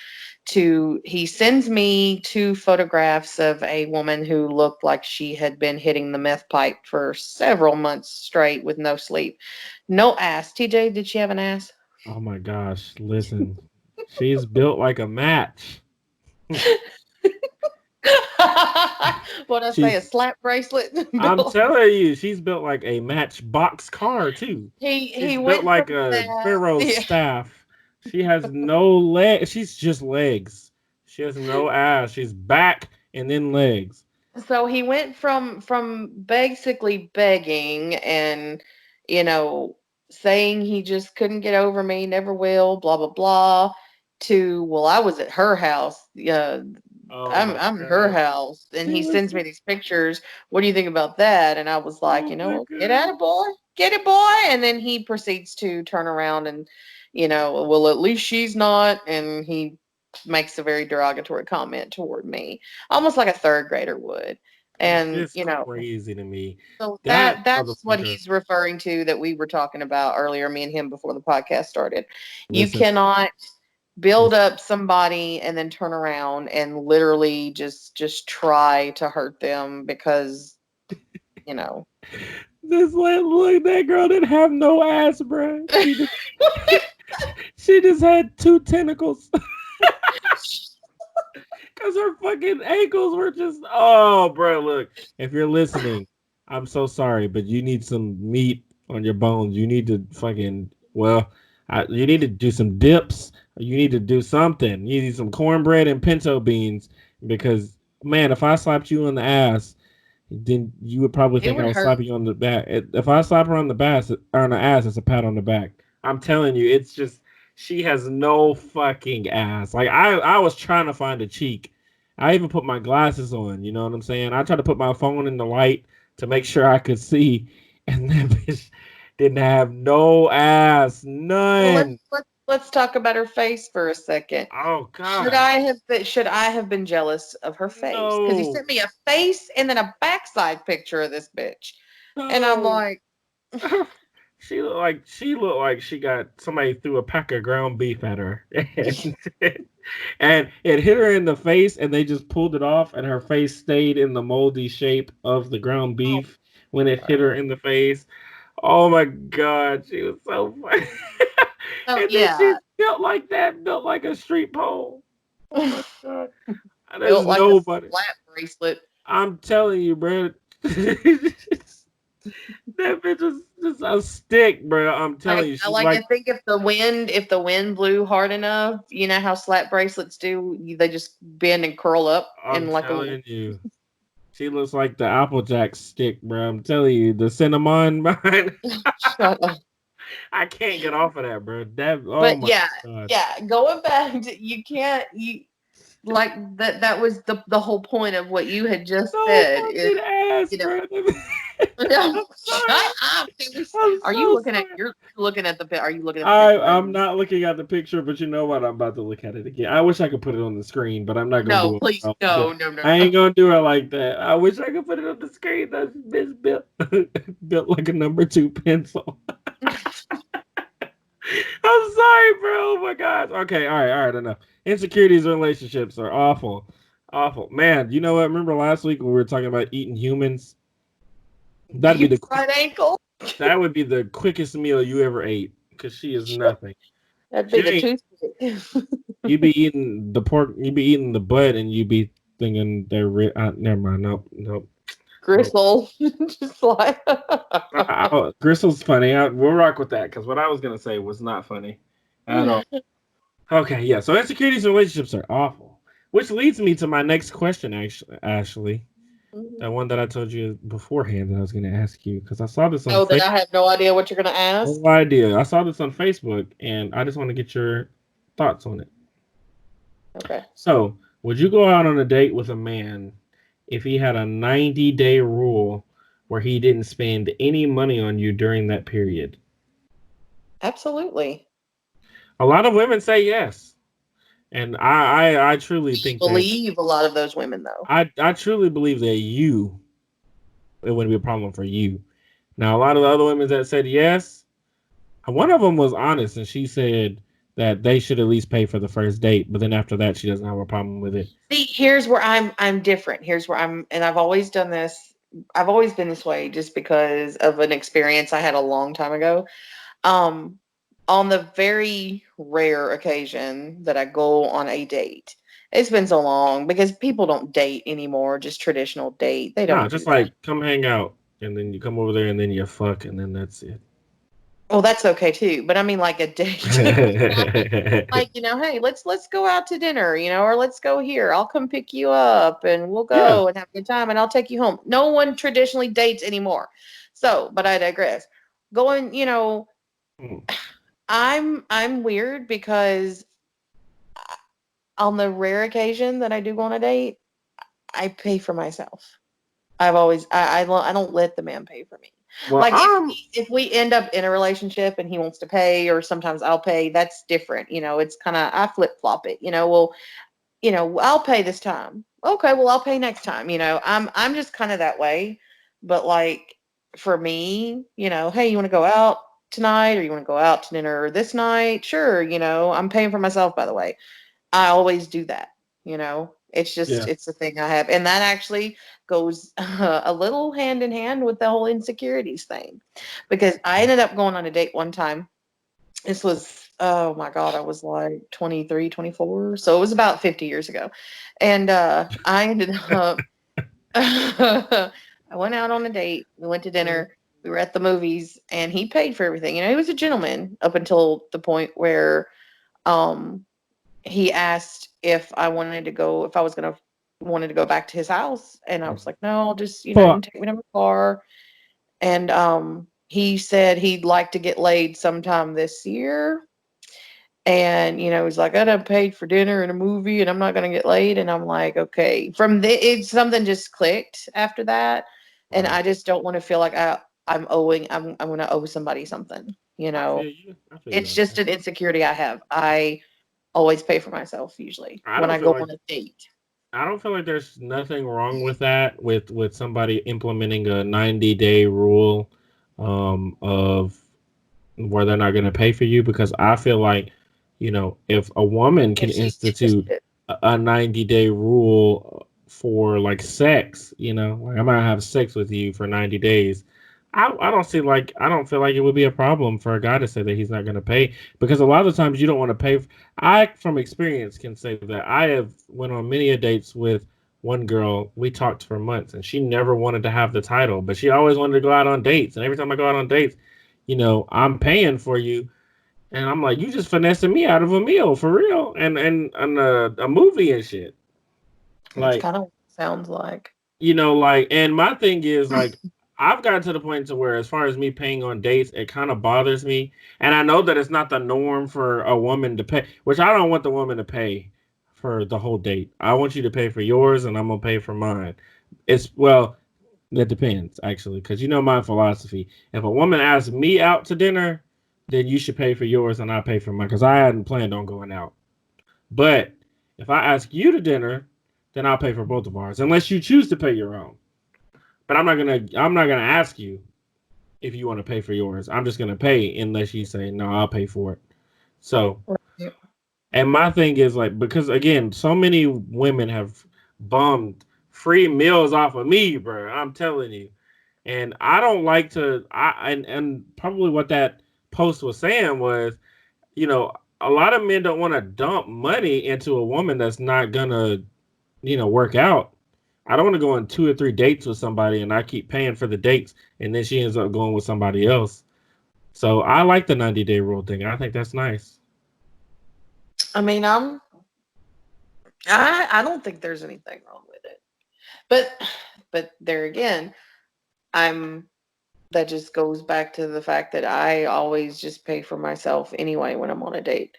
To he sends me 2 photographs of a woman who looked like she had been hitting the meth pipe for several months straight with no sleep, no ass. TJ, did she have an ass? Oh my gosh. Listen. She's built like a match. What I say, a She's slap bracelet I'm bill. telling you, she's built like a matchbox car too. He She's built went like from a that. Pharaoh's Yeah. staff. She has no leg. She's just legs. She has no ass. She's back and then legs. So he went from basically begging and you know saying he just couldn't get over me, never will, blah blah blah, to well, I was at her house. Yeah, Oh I'm my I'm at her god. house, and She he was sends me these pictures. What do you think about that? And I was like, oh my get at god. it, boy, get it, boy. And then he proceeds to turn around and, well, at least she's not, and he makes a very derogatory comment toward me, almost like a third grader would. It's And just crazy to me. so That that's what motherfucker. he's referring to that we were talking about earlier, me and him before the podcast started. You Listen, cannot build listen. up somebody and then turn around and literally just try to hurt them because, you know. This look, that girl didn't have no ass, bro. She just had two tentacles. Cause her fucking ankles were just bro, look. If you're listening, I'm so sorry, but you need some meat on your bones. You need to fucking you need to do some dips. You need to do something. You need some cornbread and pinto beans because man, if I slapped you on the ass, then you would probably It think I would was hurt. slapping you on the back. If I slap her on the back or on the ass, it's a pat on the back. I'm telling you, it's just she has no fucking ass. Like I was trying to find a cheek. I even put my glasses on. You know what I'm saying? I tried to put my phone in the light to make sure I could see, and that bitch didn't have no ass, Well, none. let's talk about her face for a second. Oh Should God, I have been jealous of her face? Because he no, sent me a face and then a backside picture of this bitch, and I'm no. like, She looked like she got somebody threw a pack of ground beef at her, and it hit her in the face, and they just pulled it off, and her face stayed in the moldy shape of the ground oh, beef when it hit Lord. her in the face. Oh my god, she was so funny. So And then yeah, she's built like that, built like a street pole. Oh my god, there's built like a nobody. slap bracelet. I'm telling you, bro. That bitch is just a stick, bro. I'm telling you, she's I like, think if the wind blew hard enough, you know how slap bracelets do, they just bend and curl up I'm in like a little. telling you, she looks like the Applejack stick, bro. I'm telling you, the cinnamon behind. Shut up. I can't get off of that, bro. That, oh But my yeah, god. yeah, going back to, you can't you like that was the whole point of what you had just No said is, fucking ass, you know. bro. No, I'm shut sorry. up. I'm Are you so looking at sorry. are you looking at the I picture right I'm now? not looking at the picture, but you know what? I'm about to look at it again. I wish I could put it on the screen, but I'm not gonna No, do it. please, no, no, no, I no. ain't gonna do it like that. I wish I could put it on the screen. That's bitch built built like a number two pencil. I'm sorry, bro. Oh my gosh. Okay, all right, enough. Insecurities in relationships are awful. Awful. Man, you know what? Remember last week when we were talking about eating humans? That'd be Deep the fried ankle. that would be the quickest meal you ever ate. Cause she is nothing. That'd be She the ain't toothpick. you be eating the pork, you be eating the butt, and you be thinking they're never mind. Nope, nope, nope. Gristle. Just like Gristle's funny. We'll rock with that because what I was gonna say was not funny at all. Okay, yeah. So insecurities in relationships are awful, which leads me to my next question. Actually, Ashley, that one that I told you beforehand that I was gonna ask you because I saw this on oh, that Facebook. I have no idea what you're gonna ask. No idea. I saw this on Facebook, and I just want to get your thoughts on it. Okay. So, would you go out on a date with a man if he had a 90-day rule where he didn't spend any money on you during that period? Absolutely. A lot of women say yes. And I truly think that Believe a lot of those women though. I truly believe that it wouldn't be a problem for you. Now a lot of the other women that said yes, one of them was honest and she said that they should at least pay for the first date, but then after that she doesn't have a problem with it. See, here's where I'm different. Here's where I'm, and I've always done this. I've always been this way just because of an experience I had a long time ago. Um, on the very rare occasion that I go on a date, it's been so long because people don't date anymore, just traditional date. They Nah, don't do just that. like come hang out and then you come over there and then you fuck and then that's it. Well, that's okay too. But I mean, like a date, like, hey, let's go out to dinner, or let's go here. I'll come pick you up, and we'll Yeah. go and have a good time, and I'll take you home. No one traditionally dates anymore. So, but I digress. Going, Hmm. I'm weird because on the rare occasion that I do go on a date, I pay for myself. I've always I don't let the man pay for me. Well, Like if we end up in a relationship and he wants to pay, or sometimes I'll pay, that's different. It's kind of, I flip flop it. Well, I'll pay this time. Okay, well, I'll pay next time. I'm just kind of that way. But like for me, hey, you want to go out tonight, or you want to go out to dinner this night? Sure, I'm paying for myself, by the way. I always do that. It's just yeah. it's the thing I have, and that actually goes a little hand in hand with the whole insecurities thing, because I ended up going on a date one time. This was, oh my god, I was like 23, 24, so it was about 50 years ago, and I ended up I went out on a date. We went to dinner. We were at the movies, and he paid for everything. He was a gentleman up until the point where um he asked if I wanted to go, if I was gonna wanted to go back to his house, and I was like, no, just you Well, can take me to my car. And he said he'd like to get laid sometime this year. And he's like, I done paid for dinner and a movie, and I'm not gonna get laid. And I'm like, okay. Something just clicked after that, and right. I just don't want to feel like I'm gonna owe somebody something. I feel you. I feel you It's on just that. an insecurity I have. I always pay for myself usually I when don't I feel go like on a date. I don't feel like there's nothing wrong with that, with somebody implementing a 90-day rule of where they're not going to pay for you, because I feel like, if a woman can If she's institute interested. a 90-day rule for like sex, like I'm going to have sex with you for 90 days. I don't feel like it would be a problem for a guy to say that he's not going to pay, because a lot of times you don't want to pay. I, from experience, can say that I have went on many a dates with one girl. We talked for months, and she never wanted to have the title, but she always wanted to go out on dates. And every time I go out on dates, I'm paying for you, and I'm like, you just finessing me out of a meal for real, and a movie and shit. That's Like, kind of what it sounds like. like, and my thing is like, I've gotten to the point to where, as far as me paying on dates, it kind of bothers me, and I know that it's not the norm for a woman to pay, which I don't want the woman to pay for the whole date. I want you to pay for yours, and I'm gonna pay for mine. It's well, that depends, actually, because my philosophy. If a woman asks me out to dinner, then you should pay for yours and I pay for mine, because I hadn't planned on going out. But if I ask you to dinner, then I'll pay for both of ours, unless you choose to pay your own. But I'm not gonna ask you if you want to pay for yours. I'm just gonna pay unless you say no, I'll pay for it. So, Right. and my thing is like, because again, so many women have bummed free meals off of me, bro. I'm telling you. And I don't like to. And probably what that post was saying was, you know, a lot of men don't want to dump money into a woman that's not gonna, work out. I don't want to go on 2 or 3 dates with somebody and I keep paying for the dates and then she ends up going with somebody else. So I like the 90-day rule thing. I think that's nice. I mean, I don't think there's anything wrong with it. But there again, I'm that just goes back to the fact that I always just pay for myself anyway when I'm on a date.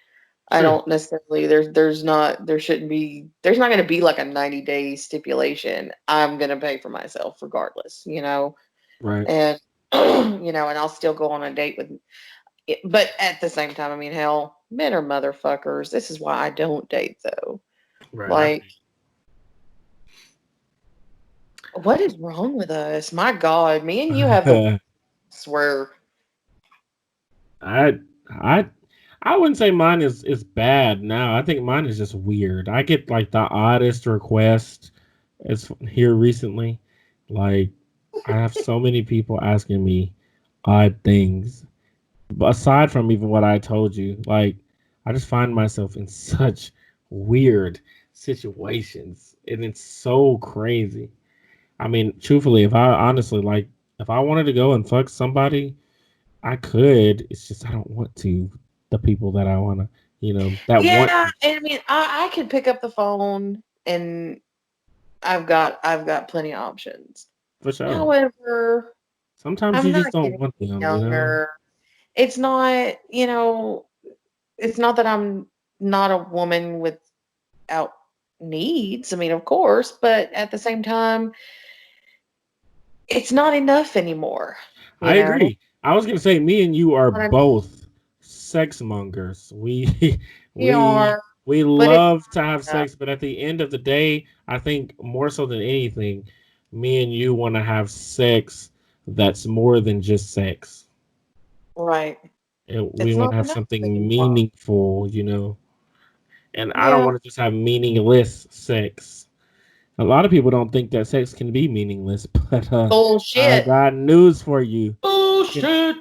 I Sure. don't necessarily there's not going to be like a 90-day stipulation. I'm going to pay for myself regardless. Right. And and I'll still go on a date with it. But at the same time, I mean, hell, men are motherfuckers. This is why I don't date though. Right. I Like, what is wrong with us? My God, me and you have the see. swear. I I I wouldn't say mine is bad now. I think mine is just weird. I get like the oddest request as here recently. Like, I have so many people asking me odd things. But aside from even what I told you, like, I just find myself in such weird situations, and it's so crazy. I mean, truthfully, if I wanted to go and fuck somebody, I could. It's just I don't want to. The people that I want to, that want Yeah, to, and I mean, I could pick up the phone and I've got plenty of options. for sure. However, Sometimes I'm you just not don't getting want them. younger. It's not, it's not that I'm not a woman without needs. I mean, of course, but at the same time, it's not enough anymore. You I know, agree. I was gonna say me and you are but both sex mongers. We we we are, we but it's love to have not sex, but at the end of the day, I think more so than anything, me and you want to have sex that's more than just sex. right. We It's want not to have enough something anymore. meaningful, you know. And I don't Yeah, want to just have meaningless sex. A lot of people don't think that sex can be meaningless, but I bullshit. got news for you. Bullshit.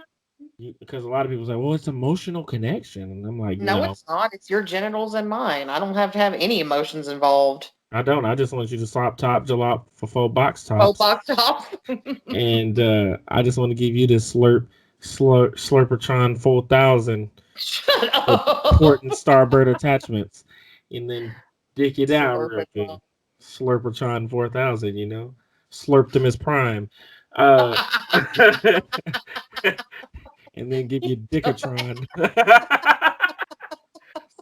Because a lot of people say, well, it's emotional connection. And I'm like, No, no, it's not. It's your genitals and mine. I don't have to have any emotions involved. I don't. I just want you to slop top jalop for 4 box Oh, tops. box top. And I just want to give you this Slurpertron 4000 Shut with up. port and starboard attachments. And then dick you down Slurp real it good. up. Slurpertron 4000, you know? Slurped him his prime. Uh, and then give you Dickatron.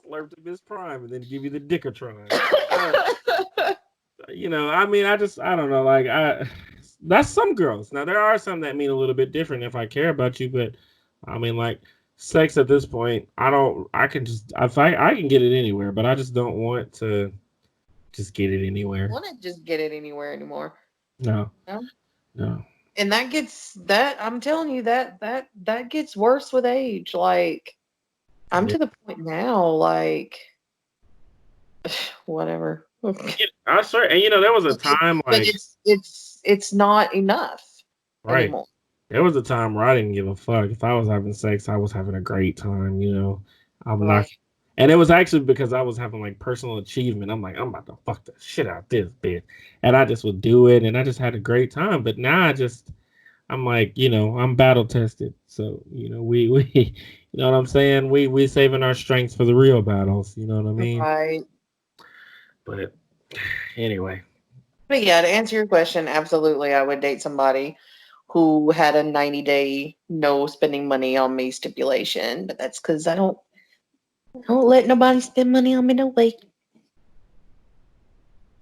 Slurped him his prime and then give you the Dickatron. Uh, I mean, I don't know. Like, that's some girls. Now, there are some that mean a little bit different if I care about you, but I mean, like, sex at this point, I can just, if I can get it anywhere, but I just don't want to just get it anywhere. Want to just get it anywhere anymore. No, No? no. And that I'm telling you that gets worse with age. Like I'm Yeah. to the point now, like whatever. I swear, and there was a time But like, it's not enough right. anymore. There was a time where I didn't give a fuck. If I was having sex, I was having a great time. I'm not. Right. And it was actually because I was having like personal achievement. I'm like, I'm about to fuck the shit out this bitch. And I just would do it and I just had a great time. But now I'm like, I'm battle tested. So, we you know what I'm saying? We saving our strengths for the real battles. You know what I mean? Right. But anyway. But yeah, to answer your question, absolutely I would date somebody who had a 90-day no spending money on me stipulation. But that's because I don't let nobody spend money on me no way.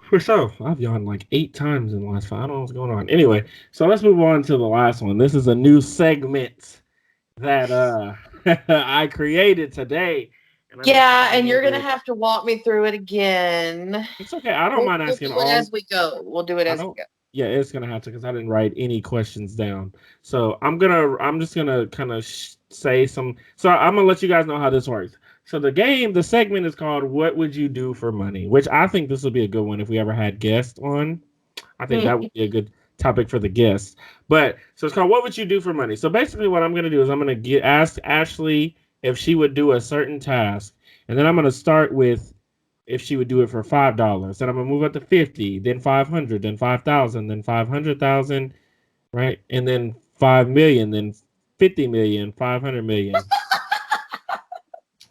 For sure. I've yawned like 8 times in the last 5. I don't know what's going on. Anyway, so let's move on to the last one. This is a new segment that I created today. And I'm Yeah, and you're gonna excited. have to walk me through it again. It's okay. I don't We'll, mind we'll asking do it all. as we go. We'll do it I as don't. we go. Yeah, it's gonna have to because I didn't write any questions down. So I'm just gonna kind of say some. So I'm gonna let you guys know how this works. So the segment is called "What Would You Do for Money," which I think this would be a good one if we ever had guests on. I think that would be a good topic for the guests. But so it's called "What Would You Do for Money?" So basically, what I'm gonna do is I'm gonna ask Ashley if she would do a certain task, and then I'm gonna start with if she would do it for $5. Then I'm gonna move up to 50, then 500, then 5,000, then 500,000, right? And then 5 million, then 50 million, 500 million.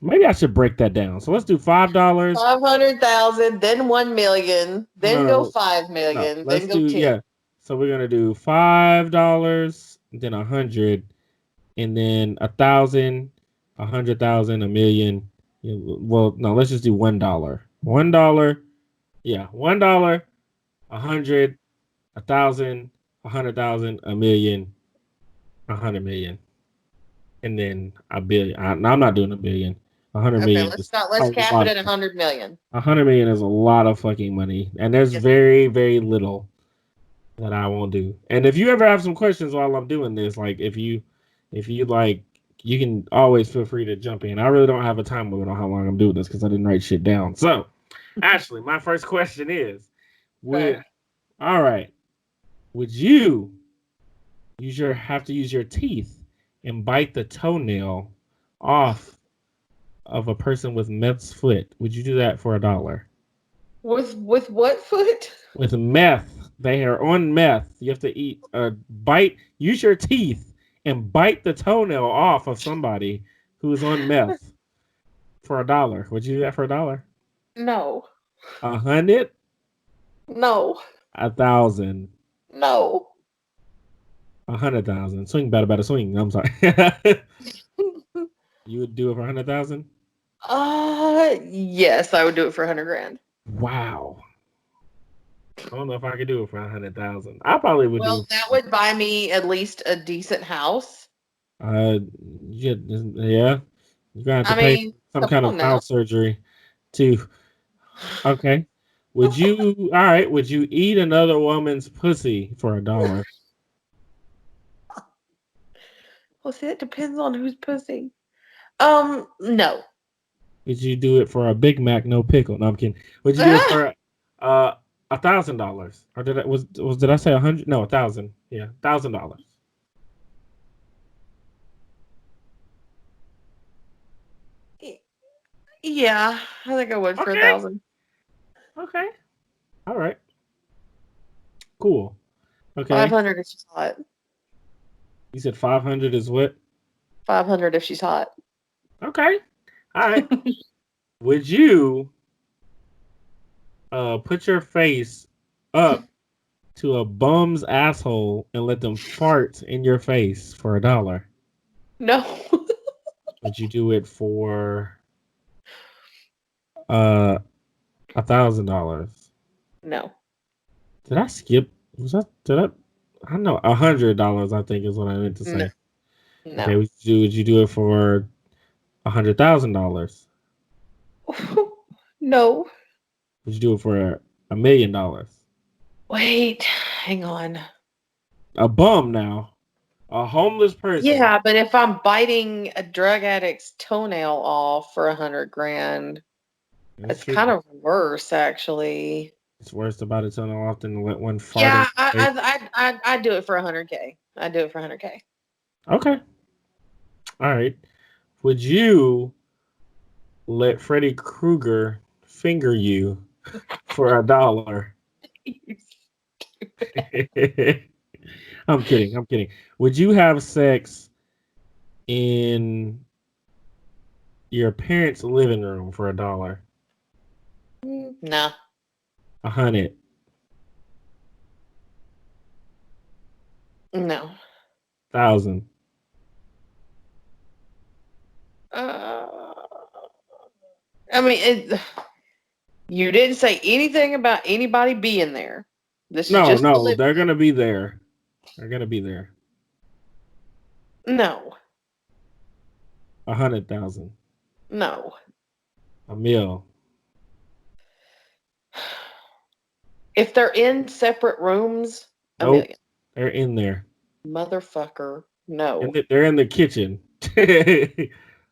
Maybe I should break that down. So let's do $5. 500,000, then 1 million, No, no, then go no, five no. million, Let's then go do 10. yeah. So we're gonna do $5, then 100, and then 1,000, 100,000, a million. Well, no, let's just do $1. $1, yeah, $1, 100, 1,000, 100,000, a million, 100 million, and then a billion. No, I'm not doing a billion. 100 Okay, million let's is start. a Let's cap it lot. at 100 million. 100 million is a lot of fucking money, and there's Yes. very, very little that I won't do. And if you ever have some questions while I'm doing this, like if you like, you can always feel free to jump in. I really don't have a time limit on how long I'm doing this because I didn't write shit down. So, Ashley, my first question is, Okay. would all right, would you have to use your teeth and bite the toenail off of a person with meth's foot? Would you do that for $1? With what foot? With meth, they are on meth. You have to use your teeth and bite the toenail off of somebody who's on meth for $1. Would you do that for $1? No. 100, No. 1,000, No. 100,000. Swing, better, swing. I'm sorry. You would do it for 100,000? Yes, I would do it for 100 grand. Wow. I don't know if I could do it for 100,000. I probably would do Well, it. that would buy me at least a decent house. Uh, yeah, yeah. You're gonna have to I pay mean, some come kind of on now. mouth surgery, too. Okay. Would you? All right. Would you eat another woman's pussy for $1? Well, see, it depends on who's pussy. No. Would you do it for a Big Mac, no pickle? No, I'm kidding. Would you do it for uh $1,000? Or did I say 100? No, 1,000. Yeah, $1,000. Yeah, I think I would for a Okay. thousand. Okay. All right. Cool. Five Okay. hundred if she's hot. You said 500 is what? 500 if she's hot. Okay. All right. Would you put your face up to a bum's asshole and let them fart in your face for $1? No. Would you do it for uh $1,000? No. Did I skip? Was that? Did I? I don't know. $100, I think, is what I meant to No. say. Okay. No. Would you do it for $100,000? No. Would you do it for $1,000,000? Wait, hang on. A bum now, a homeless person. Yeah, but if I'm biting a drug addict's toenail off for 100 grand, That's it's true. kind of worse, actually. It's worse about it so often than let one fart in Yeah, your face. I do it for 100K. I do it for 100K. Okay. All right. Would you let Freddy Krueger finger you for $1? I'm kidding. I'm kidding. Would you have sex in your parents' living room for $1? No. 100. No. 1,000. Uh, I mean, you didn't say anything about anybody being there. This is No, just the no, living they're room. gonna be there. They're gonna be there. No. 100,000. No. A meal. If they're in separate rooms, a Nope. million. They're in there. Motherfucker. And No. they're in the kitchen.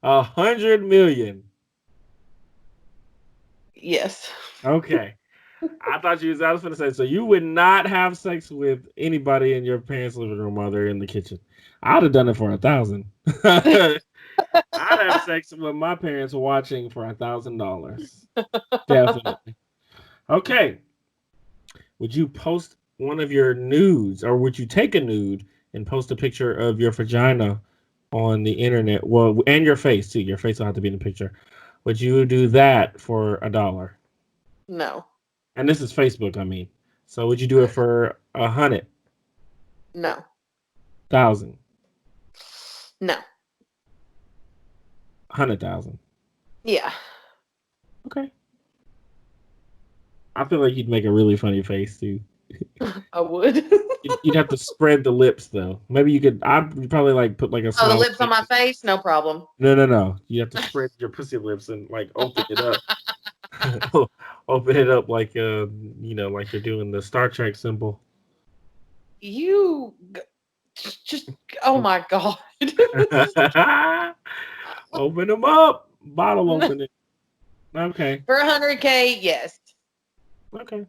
100 million. Yes. Okay. I was gonna say, so you would not have sex with anybody in your parents' living room while they're in the kitchen. I'd have done it for 1,000. I'd have sex with my parents watching for $1,000. Definitely. Okay. Would you post one of your nudes, or would you take a nude and post a picture of your vagina on the internet? Well, and your face too. Your face will have to be in the picture. Would you do that for $1? No. And this is Facebook, I mean. So would you do it for 100, No. 1,000, No. 100,000? Yeah. Okay. I feel like you'd make a really funny face too. I would. You'd have to spread the lips though. Maybe you could. I'd probably like put like a Oh, the smile. lips on my face? No problem. No, no, no. You have to spread your pussy lips and like open it up. Open it up like like you're doing the Star Trek symbol. You just, oh my God. Open them up. Bottle opening. Okay. For 100K, yes. Okay.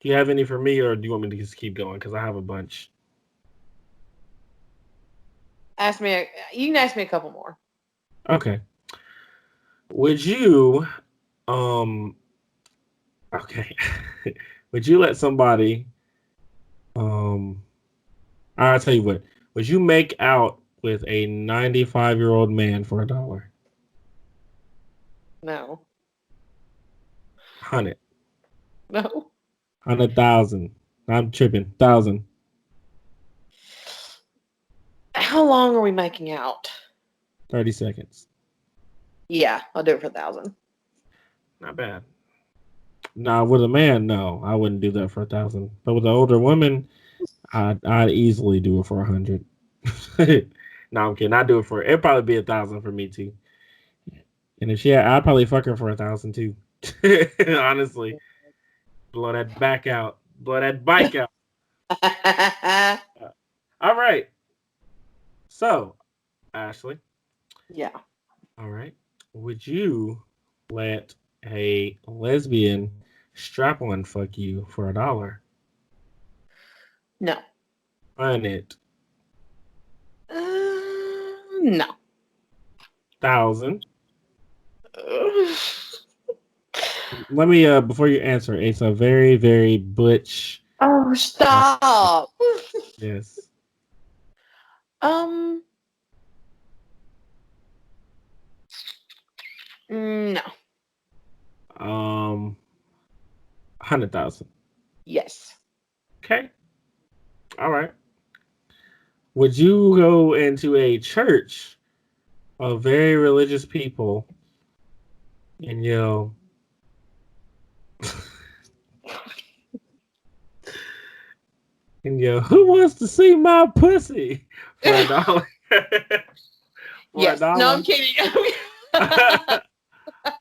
Do you have any for me, or do you want me to just keep going? Because I have a bunch. You can ask me a couple more. Okay. Would you um okay. Would you let somebody um I'll tell you what. Would you make out with a 95-year-old man for $1? No. 100. No. 100,000. I'm tripping. 1,000. How long are we making out? 30 seconds. Yeah, I'll do it for 1,000. Not bad. Nah, with a man, no, I wouldn't do that for 1,000. But with an older woman, I'd easily do it for 100. No, I'm kidding. I'd do it for it'd probably be 1,000 for me too. And if she had, I'd probably fuck her for 1,000 too. Honestly, blow that back out, blow that bike out. All right. So, Ashley. Yeah. All right. Would you let a lesbian strap on fuck you for $1? No. On it. No. 1,000. Let me before you answer, it's a very, very butch. Oh, stop. Yes. Um, no. 100,000. Yes. Okay. All right. Would you go into a church of very religious people and yell, who wants to see my pussy for $1? For a Yes. No, I'm dollar? kidding. For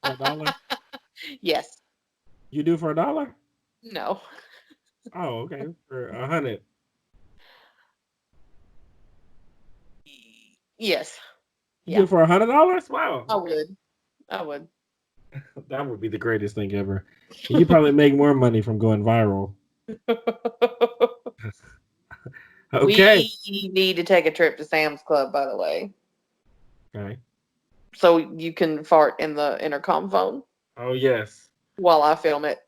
$1? Yes. You do for $1? No. Oh, okay. For 100. Yes. You do Yeah. it for $100? Wow. I Okay. would. I would. That would be the greatest thing ever. And you probably make more money from going viral. Okay. We need to take a trip to Sam's Club, by the way, Okay. so you can fart in the intercom phone Oh yes, while I film it.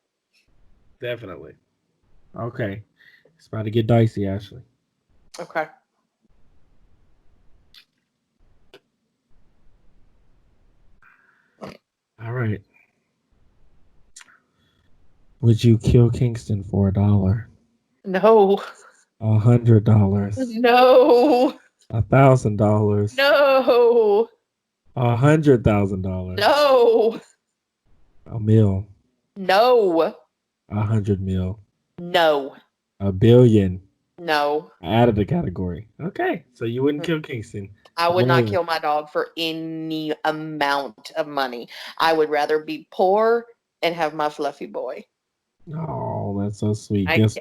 definitely. Okay. It's about to get dicey, Ashley. Okay. All right. Would you kill Kingston for $1? No. $100. No. $1,000. No. $100,000. No. A mil. No. 100 mil. No. A billion. No. I added the category. Okay. So you wouldn't kill Kingston. I would not Whoa. kill my dog for any amount of money. I would rather be poor and have my fluffy boy. Oh, that's so sweet. I Guess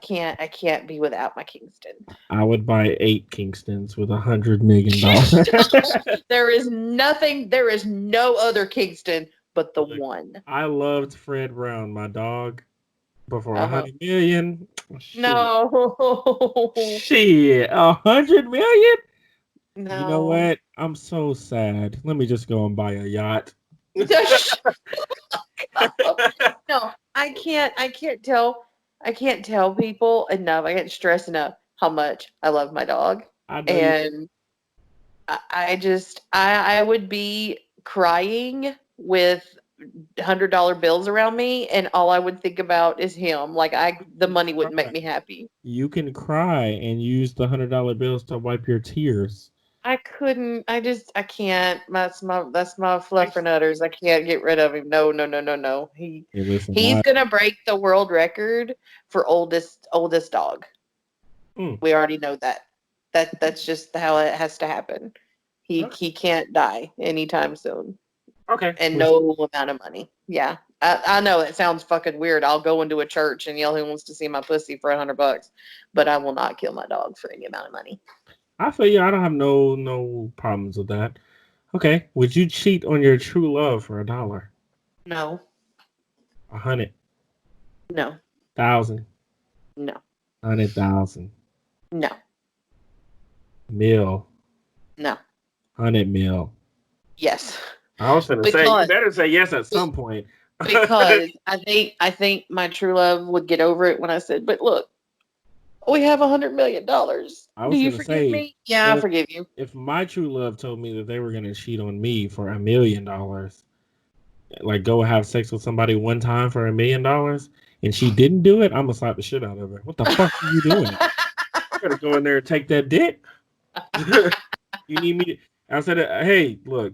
can't. I can't be without my Kingston. I would buy 8 Kingstons with $100 million. There is nothing. There is no other Kingston but the Look, one. I loved Fred Brown, my dog, but for Uh huh. 100 million, shit, No. shit, 100 million. You know No. what? I'm so sad. Let me just go and buy a yacht. No, I can't. I can't tell. I can't tell people enough. I can't stress enough how much I love my dog, I know you. and I would be crying with $100 bills around me, and all I would think about is him. Like the You money can wouldn't make cry. me happy. You can cry and use the $100 bills to wipe your tears. I couldn't. I can't. That's my Hey, fluffernutters. I can't get rid of him. No, no, no, no, no. listen, He's gonna break the world record for oldest dog. mm, We already know that. That's just how it has to happen. He can't die anytime soon, okay. and Listen, no amount of money. Yeah, I know it sounds fucking weird. I'll go into a church and yell, "Who wants to see my pussy for $100?" But I will not kill my dog for any amount of money. I feel you. I don't have no problems with that. Okay. Would you cheat on your true love for $1? No, 100. no, 1,000. no, 100,000. no, Mil. no. 100 mil. Yes, I was gonna say you because better say yes at some point. because I think my true love would get over it when I said, "But look, we have $100 million. I Do was you gonna forgive say me?" Yeah, I if forgive you. if my true love told me that they were gonna cheat on me for $1 million, like go have sex with somebody one time for $1 million, and she didn't do it, I'm gonna slap the shit out of her. What the fuck are you doing? You better go in there and take that dick. You need me? I said, hey, look,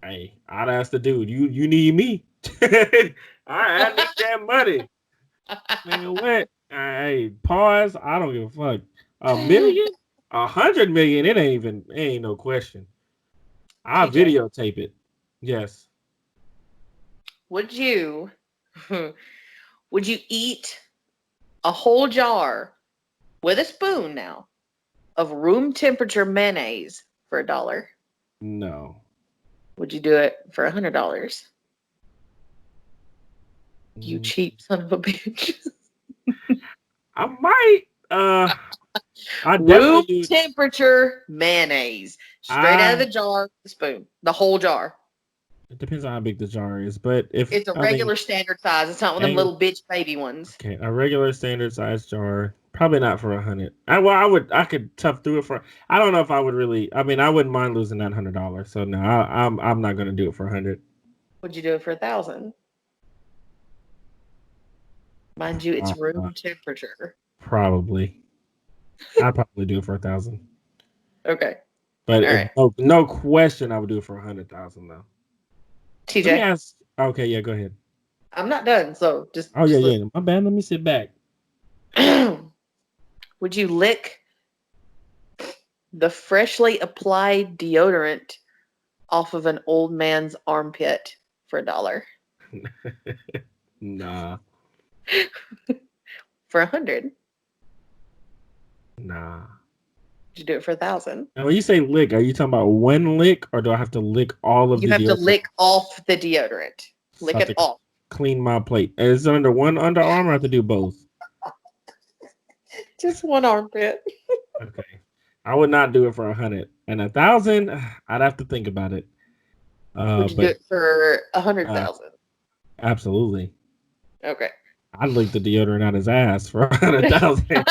hey, I'd ask the dude, you need me? I need that money. Man, what? Hey, pause. I don't give a fuck. A million? 100 million? It ain't no question. I'll TJ, videotape it. Yes. would you would you eat a whole jar with a spoon now of room temperature mayonnaise for $1? No. Would you do it for $100? You Mm, cheap son of a bitch. I might. I Room definitely do. temperature mayonnaise. Straight out of the jar, the spoon. The whole jar. It depends on how big the jar is, but if It's a I mean, regular standard size. It's not one of them ain't little bitch baby ones. okay, a regular standard size jar, probably not for 100. I could tough through it for. I don't know if I would really. I mean, I wouldn't mind losing that $100. So no, I'm not gonna do it for 100. Would you do it for 1,000? Mind you, it's Uh, room temperature. probably, I'd probably do it for 1,000. Okay. But All right. no question, I would do it for 100,000 though. Let me TJ, ask. Okay, yeah, go ahead. I'm not done, so just Oh yeah, just yeah. My bad. Let me sit back. listen. Would you lick the freshly applied deodorant off of an old man's armpit for $1? Nah, For 100? nah. Would you do it for 1,000? Now, when you say lick, are you talking about one lick, or do I have to lick all of You the have to deodorant? lick off the deodorant. So I Lick have it to off. clean my plate. Is it under one underarm, or I have to do both? Just one armpit. Okay. I would not do it for 100 and 1,000. I'd have to think about it. Would you do But it for uh, 100,000? absolutely, Okay. I'd lick the deodorant out his ass for 100,000.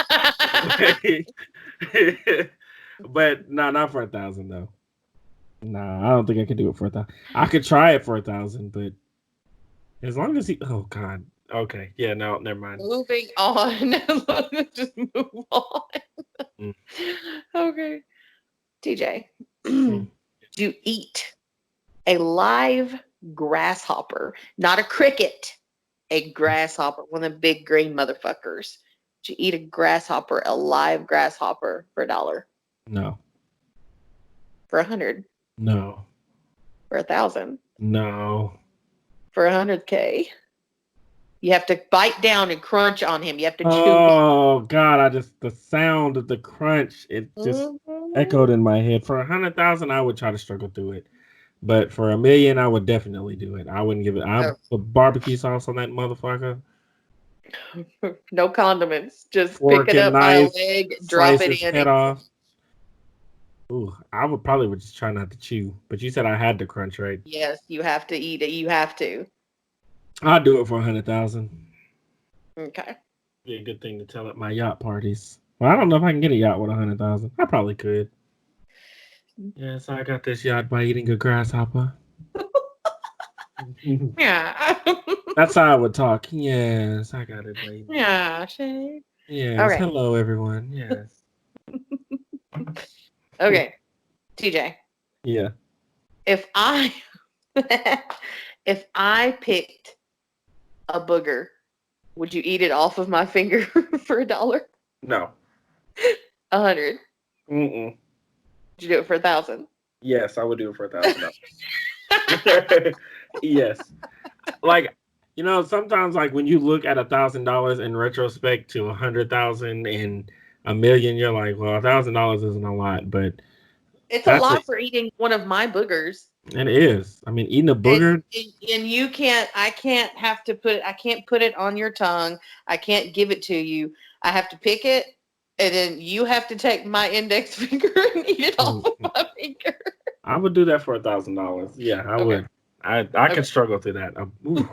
But no, not for 1,000 though. Nah, I don't think I could do it for 1,000. I could try it for 1,000, but as long as he, oh god, okay, yeah, no, never mind. Moving on. Let's just move on. Mm, Okay. TJ, mm. do you eat a live grasshopper? Not a cricket, a grasshopper, one of the big green motherfuckers. Do you eat a grasshopper, a live grasshopper for $1? No, For 100? no, For 1,000? no. For 100K? You have to bite down and crunch on him. You have to chew him. Oh god, I just the sound of the crunch, it just Mhm. echoed in my head. For 100,000, I would try to struggle through it, but for 1 million, I would definitely do it. I wouldn't give it. I Oh, put barbecue sauce on that motherfucker, no condiments. Just pick fork it and up by a knife, leg, drop slice it his in, head and off. Ooh, I would probably would just try not to chew. But you said I had to crunch, right? yes, you have to eat it. You have to. I'll do it for 100,000. Okay. Be a good thing to tell at my yacht parties. Well, I don't know if I can get a yacht with 100,000. I probably could. Yes, I got this yacht by eating a grasshopper. Yeah. That's how I would talk. Yes, I got it by eating. Yeah, Shay. Yes, Okay. hello everyone. Yes. Okay. TJ, Yeah. if I if I picked a booger, would you eat it off of my finger for $1? No. 100? Mm-mm. Would you do it for 1,000? Yes, I would do it for $1,000. Yes. Like, sometimes like when you look at $1,000 in retrospect to 100,000 and 1 million, you're like, well, $1,000 isn't a lot, but It's a that's a lot for eating one of my boogers. it is. I mean, eating a And, booger. and you can't, I can't put it on your tongue. I can't give it to you. I have to pick it, and then you have to take my index finger and eat it off of Mm, my finger. I would do that for $1,000. Yeah, I Okay. would. I Okay. could struggle through that. Ooh,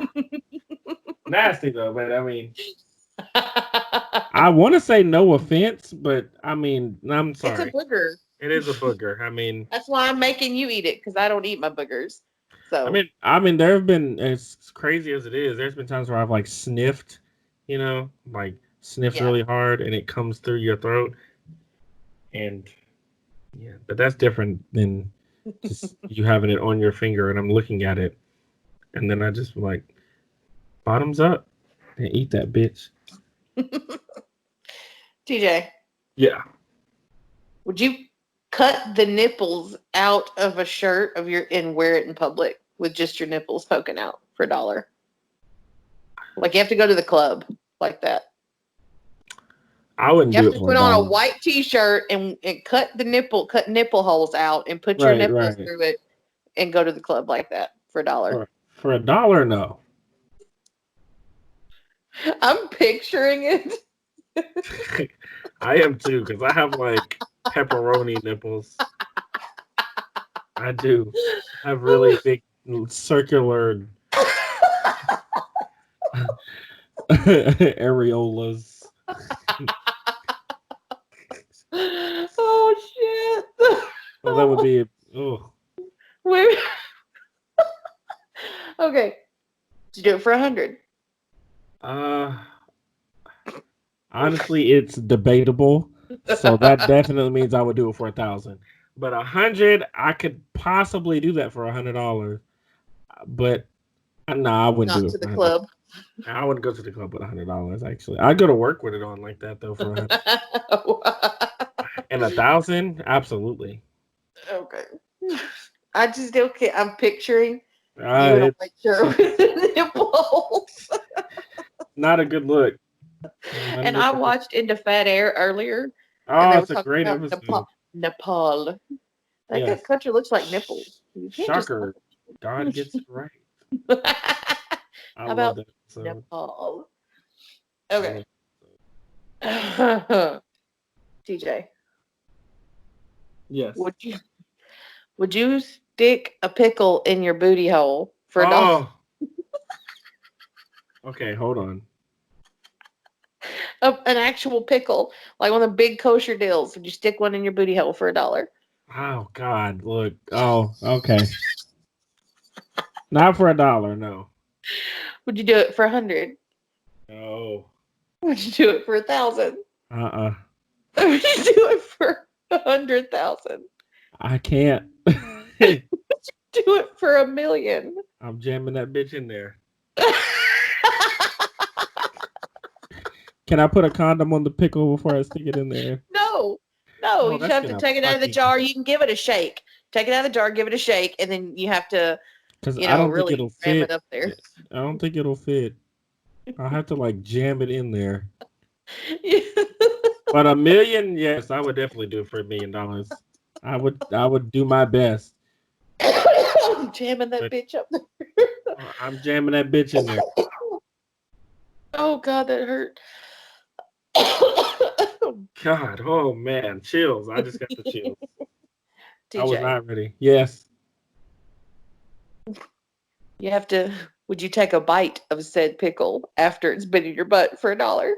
nasty though, but I mean, I want to say no offense, but I mean, I'm It's a sorry. booger. It is a booger. I mean, That's why I'm making you eat it, because I don't eat my boogers. I So mean, I mean, there have been, as crazy as it is, there's been times where I've like sniffed, like sniffed yeah. really hard, and it comes through your throat, and yeah, but that's different than just you having it on your finger, and I'm looking at it, and then I just like Bottoms up and eat that bitch. TJ, Yeah. would you cut the nipples out of a shirt of your and wear it in public with just your nipples poking out for $1? Like you have to go to the club like that. I wouldn't You do have it to for put on a $1. white t-shirt and cut nipple holes out and put your Right, nipples right. through it and go to the club like that for $1. For $1, no. I'm picturing it. I am too, because I have like pepperoni nipples. I do. I have really big circular areolas. Oh shit. So that would be oh. Wait. Okay. Did you do it for 100? Uh honestly it's debatable. So that definitely means I would do it for 1,000. But 100, I could possibly do that for $100. But no, I wouldn't do Not it to for the 100. club. I wouldn't go to the club with $100. Actually, I'd go to work with it on like that though for 100. And 1,000, absolutely. Okay. I just still can't. I'm picturing you in a white It's shirt with nipples. not a good look. Not a And I good look. watched Into Fat Air earlier, and Oh, they were it's a talking great about episode. Nepal. Yes. That country looks like nipples. You can't just. Shocker. God gets it right. I How love about that episode. Nepal? I Okay. love TJ, Yes. would you stick a pickle in your booty hole for $1? Oh. Okay, hold on. An actual pickle, like one of the big kosher deals. Would you stick one in your booty hole for $1? Oh God, look. Oh, okay. Not for $1, no. Would you do it for 100? No. Would you do it for 1,000? Uh-uh. Would you do it for 100,000? I can't. Do it for 1,000,000? I'm jamming that bitch in there. Can I put a condom on the pickle before I stick it in there? No, Oh, you just that's have to gonna take it out of the fucking jar. You can give it a shake. Take it out of the jar, give it a shake, and then you have to, because I don't think really it'll ram it fit. up there. I don't think it'll fit. I'll have to like jam it in there. But 1,000,000, yes, I would definitely do it for $1,000,000. I would do my best. Jamming that But bitch up there. I'm jamming that bitch in there. Oh God, that hurt. God, oh man, chills. I just got the chills. I was TJ, not ready. Yes. you have to. Would you take a bite of said pickle after it's been in your butt for $1?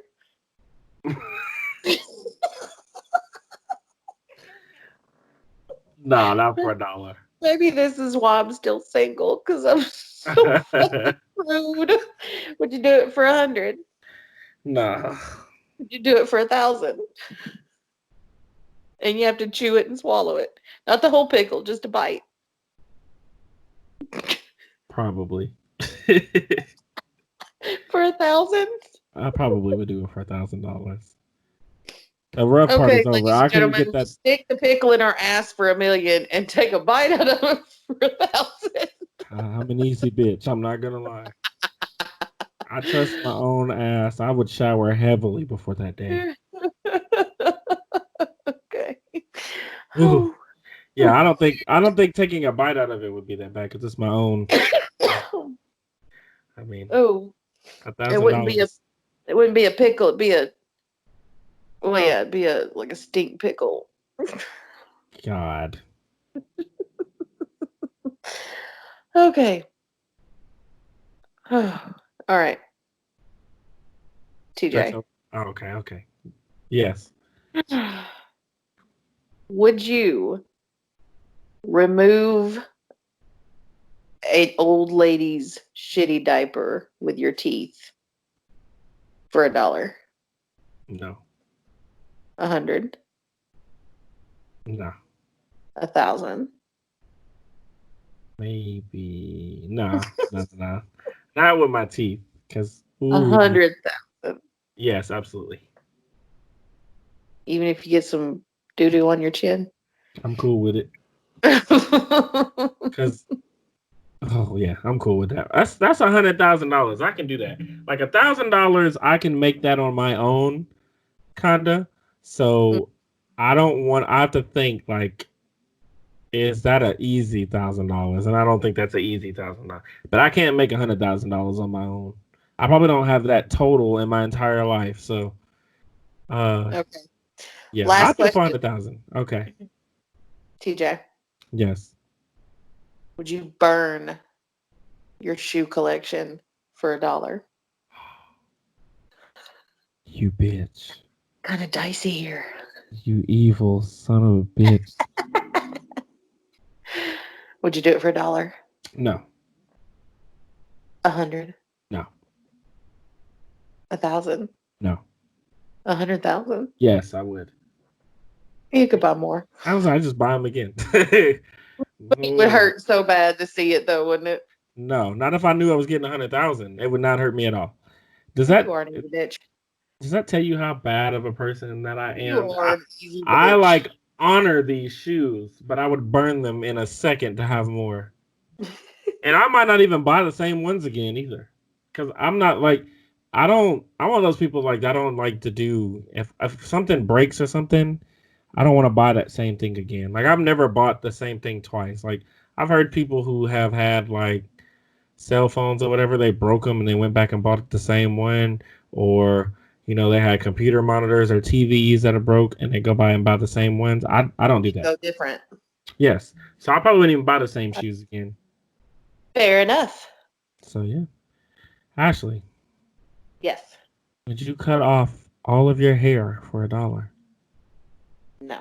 No, not for $1. Maybe this is why I'm still single, because I'm so rude. Would you do it for 100? No. Would you do it for 1,000? And you have to chew it and swallow it. Not the whole pickle, just a bite. Probably. For 1,000? I probably would do it for $1,000. The rough part Okay, is over. ladies I and couldn't get gentlemen, that stick the pickle in our ass for 1,000,000 and take a bite out of it for 1,000. I'm an easy bitch. I'm not gonna lie. I trust my own ass. I would shower heavily before that day. Okay. Ooh. Yeah, I don't think taking a bite out of it would be that bad because it's my own. I mean, Oh, it wouldn't be a $1,000. it wouldn't be a pickle. It'd be a well, yeah, it'd be a like a stink pickle. God. Okay. All right, That's TJ. okay. Okay. Yes. Would you remove an old lady's shitty diaper with your teeth for $1? No. 100? No. 1,000? Maybe. No. No. No. Not with my teeth. Because 100,000. yes, absolutely. Even if you get some doo doo on your chin. I'm cool with it. Because oh yeah, I'm cool with that. That's $100,000. I can do that. Like $1,000, I can make that on my own, kinda. So I don't want. I have to think like, is that an easy $1,000? And I don't think that's an easy $1,000. But I can't make $100,000 on my own. I probably don't have that total in my entire life. So Okay. yeah, I'll Last do it for question, 100,000. Okay. TJ. Yes. Would you burn your shoe collection for $1? You bitch. Kind of dicey here. You evil son of a bitch. Would you do it for $1? No. 100? No. 1,000? No. 100,000? Yes, I would. You could buy more. I just buy them again. It would Mm, hurt so bad to see it, though, wouldn't it? no, not if I knew I was getting 100,000. It would not hurt me at all. Does You that are an easy bitch. does that tell you how bad of a person that I You am? are an easy I bitch. like honor these shoes, but I would burn them in a second to have more. And I might not even buy the same ones again either, because I'm not like I don't. I'm one of those people like I don't like to do if something breaks or something. I don't want to buy that same thing again. Like I've never bought the same thing twice. Like I've heard people who have had like cell phones or whatever, they broke them and they went back and bought the same one, or they had computer monitors or TVs that are broke and they go by and buy the same ones. I don't do You that. go different. Yes, so I probably wouldn't even buy the same shoes again. Fair enough. So yeah, Ashley, Yes. would you cut off all of your hair for $1? No.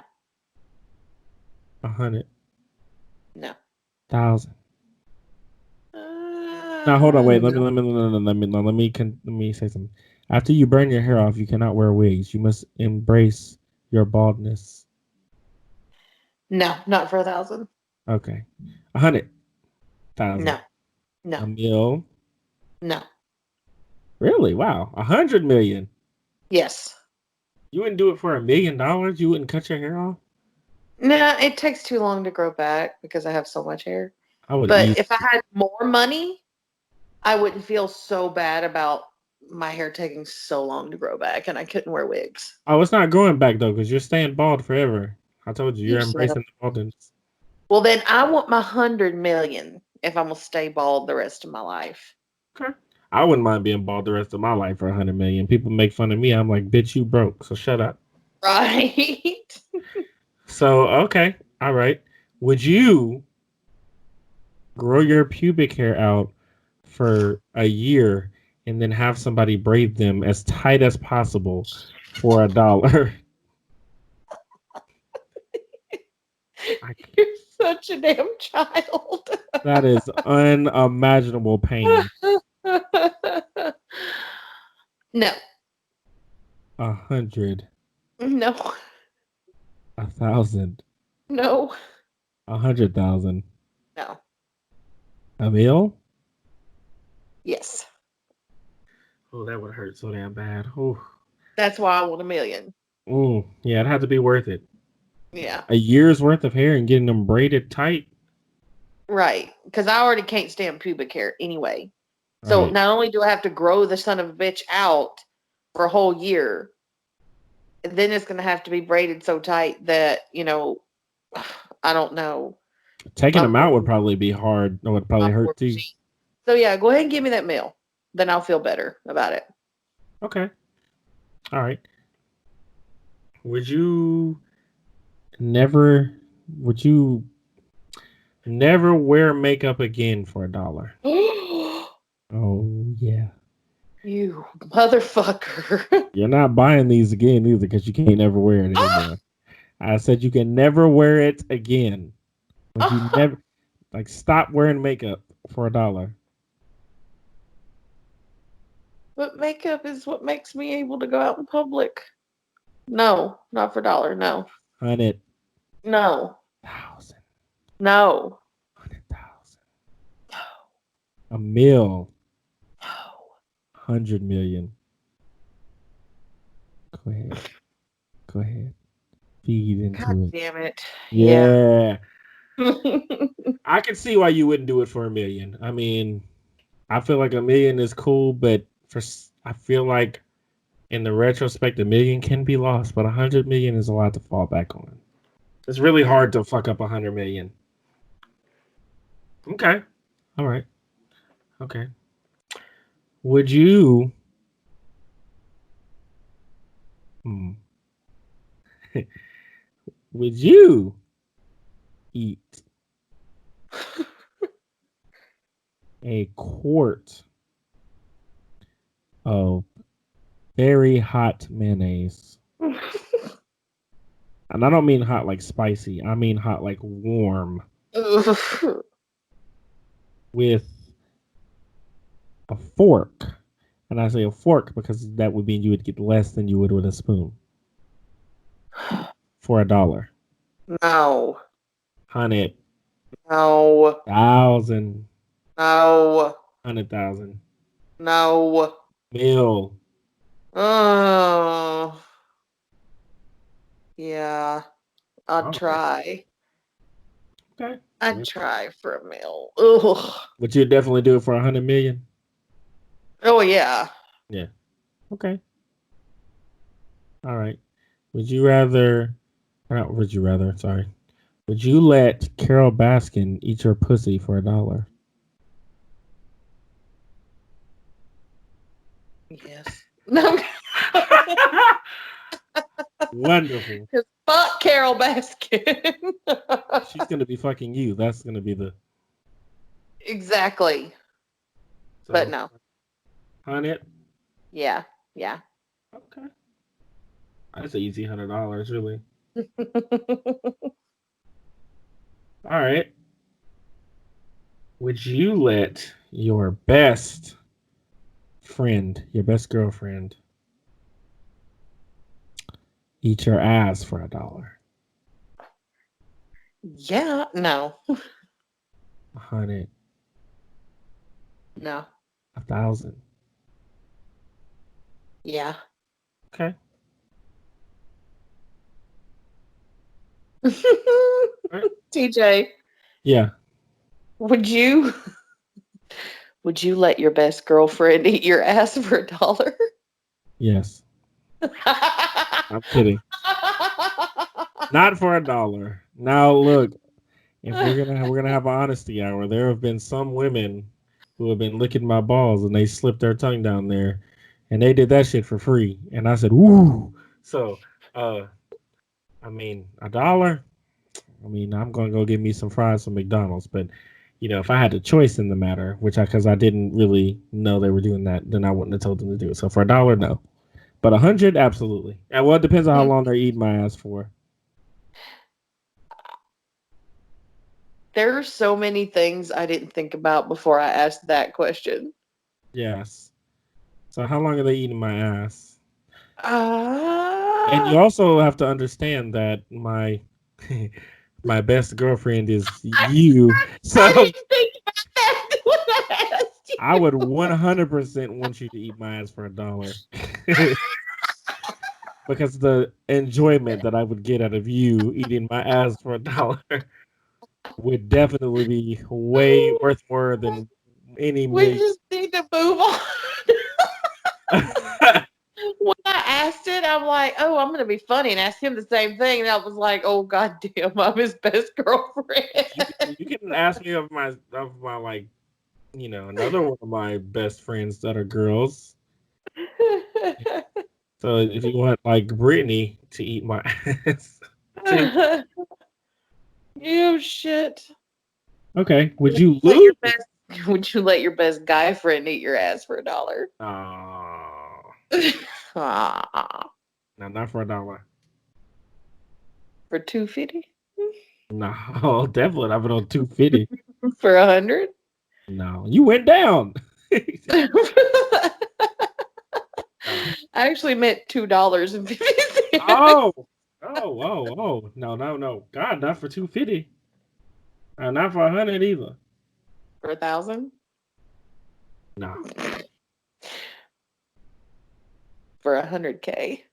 100,000. No. Now hold on, wait. Let me No. let me let me say something. After you burn your hair off, you cannot wear wigs. You must embrace your baldness. No, not for 1,000. Okay, 100,000. No. No. A mil. No. Really? Wow. 100 million. Yes. You wouldn't do it for $1 million? You wouldn't cut your hair off? No, it takes too long to grow back because I have so much hair. I would But easily. if I had more money, I wouldn't feel so bad about my hair taking so long to grow back and I couldn't wear wigs. Oh, it's not growing back though, because you're staying bald forever. I told you, You you're shut up. embracing the baldness. Well, then I want my 100 million if I'm gonna stay bald the rest of my life. Okay. I wouldn't mind being bald the rest of my life for 100 million. People make fun of me. I'm like, bitch, you broke. So shut up. Right? So okay, all right. Would you grow your pubic hair out for a year and then have somebody braid them as tight as possible for $1? I, You're such a damn child. that is unimaginable pain. No. 100, No. 1,000, No. 100,000, No. a mil. Yes. Oh, that would hurt so damn bad. Oh, That's why I want 1 million. Yeah, it had to be worth it. Yeah. A year's worth of hair and getting them braided tight. Right. Because I already can't stand pubic hair anyway. So Right. not only do I have to grow the son of a bitch out for a whole year, then it's going to have to be braided so tight that, I don't know. Taking My them out would poor, probably be hard. It would probably my hurt poor too. machine. So yeah, go ahead and give me that meal. Then I'll feel better about it. Okay. All right. Would you never? Would you never wear makeup again for $1? You Oh yeah. motherfucker. You're not buying these again either because you can't ever wear it anymore. I said you can never wear it again. Would you never stop wearing makeup for $1? But makeup is what makes me able to go out in public. No, not for $1. No. 100,000. No. No. 100,000. A mil. No. 100 million. Go ahead. Go ahead. Feed God into it. damn it. Yeah. Yeah. I can see why you wouldn't do it for a million. I mean, I feel like a million is cool, but I feel like in the retrospect, a million can be lost, but 100 million is a lot to fall back on. It's really Yeah. hard to fuck up 100 million. Okay. All right. Okay. Would you? Hmm, would you eat a quart of very hot mayonnaise? And I don't mean hot like spicy. I mean hot like warm with a fork. And I say a fork because that would mean you would get less than you would with a spoon for $1. No. 100, No. 1,000, No. 100,000, No. mil. Oh. Yeah. I'd All right. try. Okay. I'd try for a meal. Ugh. But you'd definitely do it for 100 million? Oh yeah. Yeah. Okay. All right. Would you rather, or not would you rather, sorry. Would you let Carol Baskin eat your pussy for $1? Yes. No. Wonderful. Because fuck Carol Baskin. She's going to be fucking you. That's going to be the. Exactly. But So, no. 100? Yeah. Yeah. Okay. That's an easy $100, really. All right. Would you let your best friend, your best girlfriend, eat your ass for $1? Yeah. No. 100, No. 1,000. Yeah. Okay. All right. TJ, Yeah. would you let your best girlfriend eat your ass for $1? Yes. I'm kidding. Not for $1. Now look, if we're gonna have an honesty hour, there have been some women who have been licking my balls and they slipped their tongue down there, and they did that shit for free, and I said, "Woo!" So, I mean, $1. I mean, I'm gonna go get me some fries from McDonald's, but if I had a choice in the matter, because I didn't really know they were doing that, then I wouldn't have told them to do it. So for $1, no. But 100, absolutely. And well, it depends on how long they're eating my ass for. There are so many things I didn't think about before I asked that question. Yes. So how long are they eating my ass? And Ah, you also have to understand that my my best girlfriend is you. I So didn't think about that when I asked I you. would 100% want you to eat my ass for $1. Because the enjoyment that I would get out of you eating my ass for $1 would definitely be way worth more than any We million. just need to move on. When I asked it, I'm like, oh, I'm going to be funny and ask him the same thing. And I was like, oh, God damn, I'm his best girlfriend. you can ask me of my like another one of my best friends that are girls. So if you want like Brittany to eat my ass, too. You shit. Okay. Would you Let your lose? best. Would you let your best guy friend eat your ass for $1? Oh, Ah, no, not for $1. for 250? No, definitely not for no 250. For 100? No, you went down. I No. actually meant $2.50. Oh, oh. No, no, no. God, not for 250. Not for 100 either. For 1,000? No. for 100K.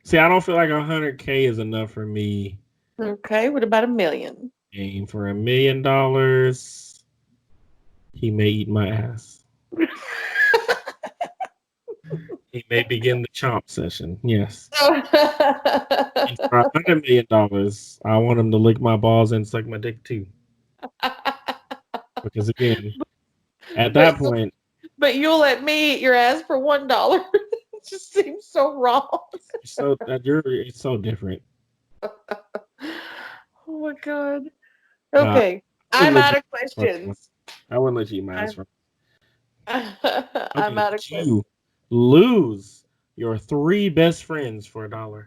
See, I don't feel like 100K is enough for me. Okay, what about 1 million? And for $1 million, he may eat my ass. He may begin the chomp session. Yes. And for $100 million, I want him to lick my balls and suck my dick too. Because again, at but that point, but you'll let me eat your ass for $1. It just seems so wrong. it's so different. Oh my god. Nah, Okay, I wouldn't I'm let out you of questions. I wouldn't let you eat my ass I'm, for. I'm Okay, out of would questions. you lose your three best friends for $1?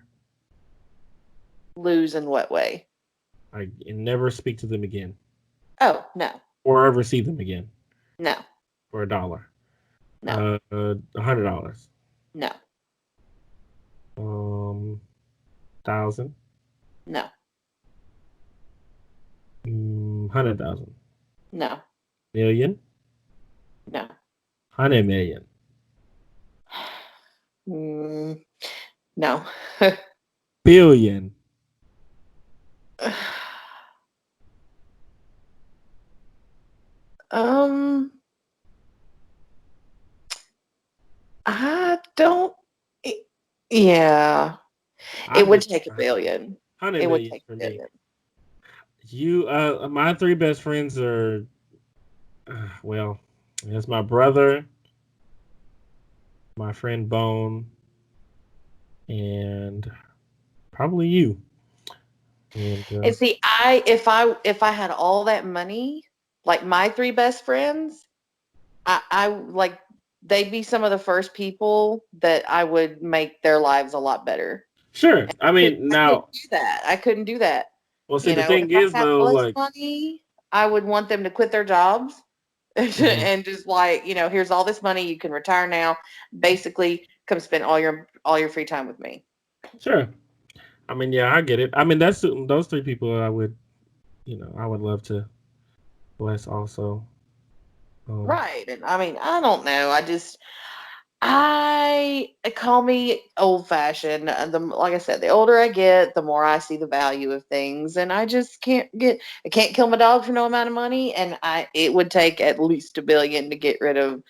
Lose in what way? And never speak to them again, Oh no, or ever see them again no, for $1. no, $100. no, 1,000. no, 100,000. no, Million. no. 100 million. Mm, no. Billion. um, I don't. Yeah, it I'd would do take a 100. billion. 100 It would million take for a me. billion. My three best friends are, well, it's my brother, my friend Bone, and probably you. And And see, if I had all that money, like my three best friends, I like they'd be some of the first people that I would make their lives a lot better. sure, I mean, I couldn't now, do that. I couldn't do that. well, see, You the know, thing if I is, had though, all this like, money, I would want them to quit their jobs mhm, and just like, here's all this money, you can retire now. Basically, come spend all your free time with me. sure. I mean, yeah, I get it. I mean, that's those three people I would love to bless also. Um, Right. And I mean, I don't know. I call me old fashioned. Like I said, the older I get, the more I see the value of things, and I can't kill my dog for no amount of money, and it would take at least a billion to get rid of,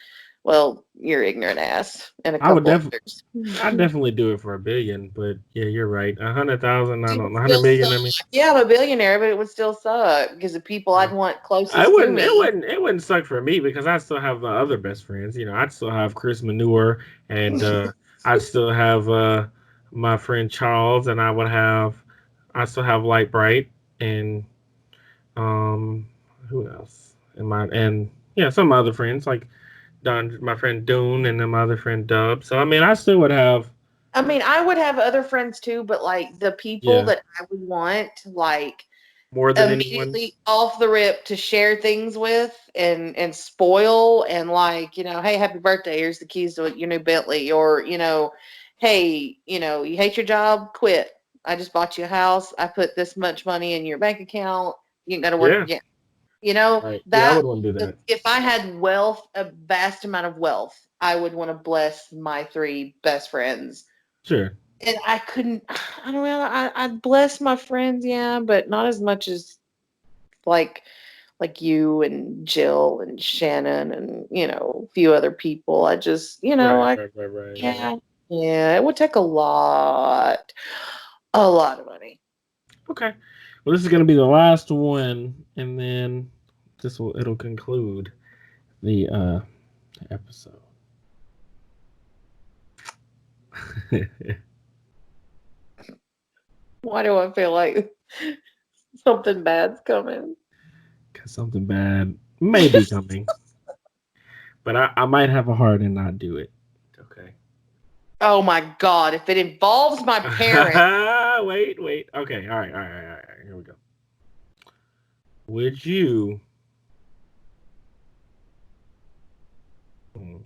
well, your ignorant ass and a I would couple definitely. others. I'd definitely do it for $1 billion, but yeah, you're right. 100,000, I It don't would know, still 100 million. suck. I mean, Yeah, I'm a billionaire, but it would still suck because the people uh, I'd want closest to me. it wouldn't suck for me because I still have my other best friends. I'd still have Chris Manure, and I'd still have my friend Charles, and I still have Light Bright, and um, who else? And yeah, some other friends like Don, my friend Dune, and then my other friend Dub. So I mean, I still would have, I mean, I would have other friends too, but like the people yeah, that I would want, like more than anyone. immediately off the rip to share things with and spoil and like, hey, happy birthday, here's the keys to your new Bentley, or hey, you hate your job, quit. I just bought you a house. I put this much money in your bank account. You ain't got to work Yeah, again. right. Yeah, I That would want to do that. if I had wealth, a vast amount of wealth, I would want to bless my three best friends. Sure. And I couldn't, I don't know, I'd bless my friends, yeah, but not as much as like you and Jill and Shannon and a few other people. I just Right, I right, right, right, right. yeah, yeah, it would take a lot of money. Okay. Well, this is going to be the last one, and then it'll conclude the episode. Why do I feel like something bad's coming? Because something bad may be coming, but I might have a heart and not do it. Okay. Oh my god, if it involves my parents. Wait, wait. Okay. All right. All right. All right. All right. Here we go. Would you? Hmm.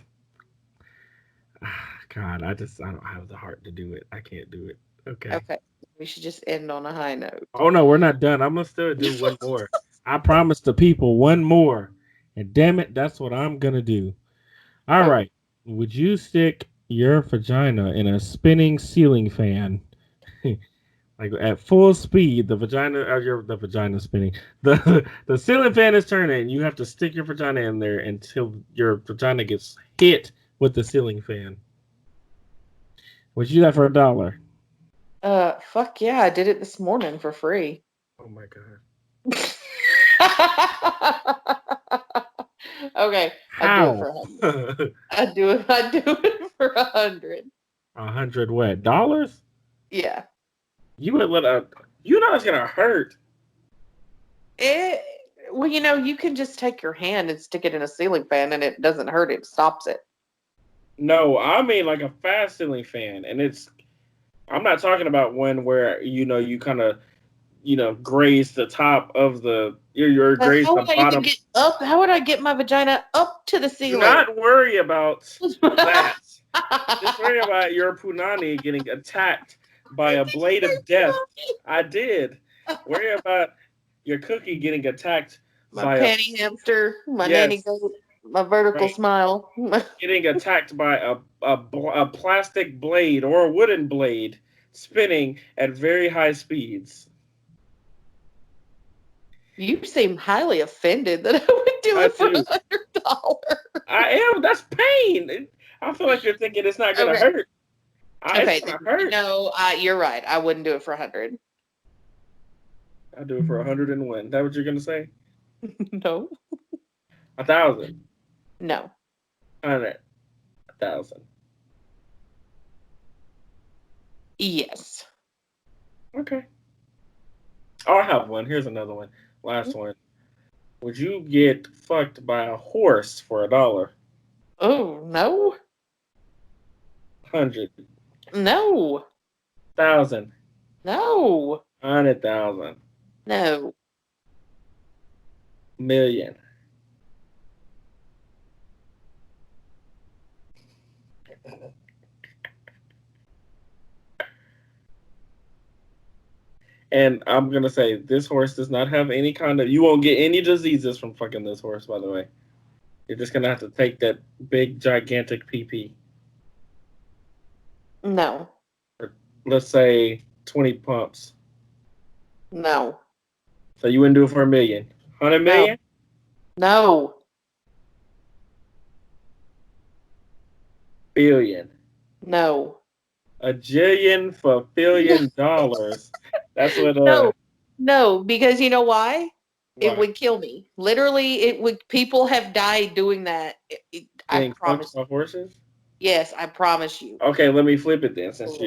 God, I don't have the heart to do it. I can't do it. Okay. Okay, we should just end on a high note. Oh no, we're not done. I'm gonna still do one more. I promised the people one more, and damn it, that's what I'm gonna do. All Okay. right. Would you stick your vagina in a spinning ceiling fan. Like at full speed, the vagina spinning. The ceiling fan is turning. You have to stick your vagina in there until your vagina gets hit with the ceiling fan. Would you do that for $1? Fuck yeah, I did it this morning for free. Oh my god. Okay, I'd do it How? for 100. I'd do it. I'd do it for 100. 100 what? Dollars? Yeah. You would let a. You know it's gonna hurt. It. Well, you can just take your hand and stick it in a ceiling fan, and it doesn't hurt. It stops it. No, I mean like a fast ceiling fan, and it's. I'm not talking about one where you kind of graze the top of your But graze how the would I even bottom. get up? How would I get my vagina up to the Do ceiling? not worry about that. Just worry about your punani getting attacked by a Did you blade of say death. I did. Worry about your cookie getting attacked my by a panty hamster, my nanny yes, goat, my vertical right, smile? getting attacked by a plastic blade or a wooden blade spinning at very high speeds. You seem highly offended that I would do I it for do. $100. I am. That's pain. I feel like you're thinking it's not gonna Okay. hurt. It's Okay. gonna hurt. No, you're right. I wouldn't do it for 100. I'll do it for 101. That what you're gonna say? No. 1,000. No. 100. 1,000. Yes. Okay. I'll have one. Here's another one. Last one. Would you get fucked by a horse for $1? Oh, no. 100. No. 1,000. No. 100,000. No. Million. And I'm gonna say this horse does not have any kind of. You won't get any diseases from fucking this horse. By the way, you're just gonna have to take that big gigantic PP. No. Or let's say 20 pumps. No. So you wouldn't do it for 1 million. 100 No. million. No. Billion. No. A jillion for $1 billion. That's what. No. No. Because you know why? It Why? would kill me. Literally, it would. People have died doing that. I Getting fucked promise. by horses. Yes, I promise you. Okay, let me flip it then. Since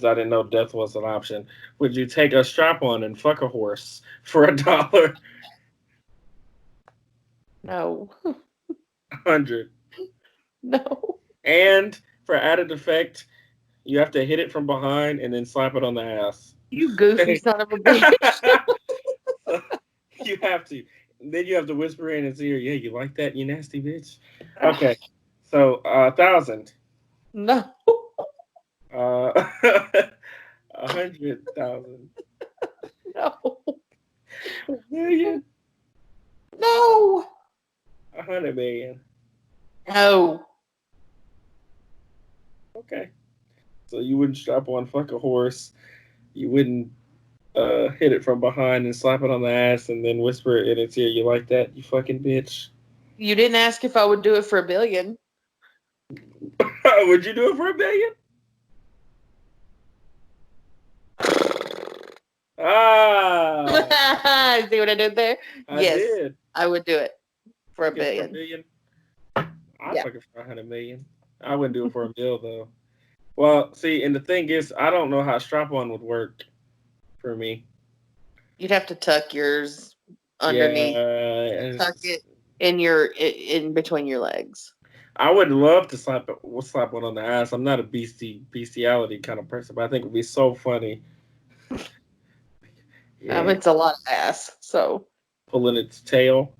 I didn't know death was an option, would you take a strap on and fuck a horse for $1? No. 100. No. And for added effect, you have to hit it from behind and then slap it on the ass. You goofy son of a bitch. So you have to. Then you have to whisper in his ear, "Yeah, you like that, you nasty bitch." Okay, so 1,000. No. 100,000. No. 1,000,000. No. 100 million. No. Okay. So you wouldn't strap on fuck a horse. You wouldn't hit it from behind and slap it on the ass and then whisper it in its ear. You like that, you fucking bitch? You didn't ask if I would do it for $1 billion. Would you do it for $1 billion? Ah, See what I did there? I Yes, did. I would do it for $1 Fuck it for billion. $1 billion. I'd Yeah. fuck it for 100 million. I wouldn't do it for $1 though. Well, see, and the thing is, I don't know how strap on would work for me. You'd have to tuck yours underneath. Yeah, Tuck it in between your legs. I would love to slap one on the ass. I'm not a bestiality kind of person, but I think it would be so funny. Yeah, It's a lot of ass. So pulling its tail.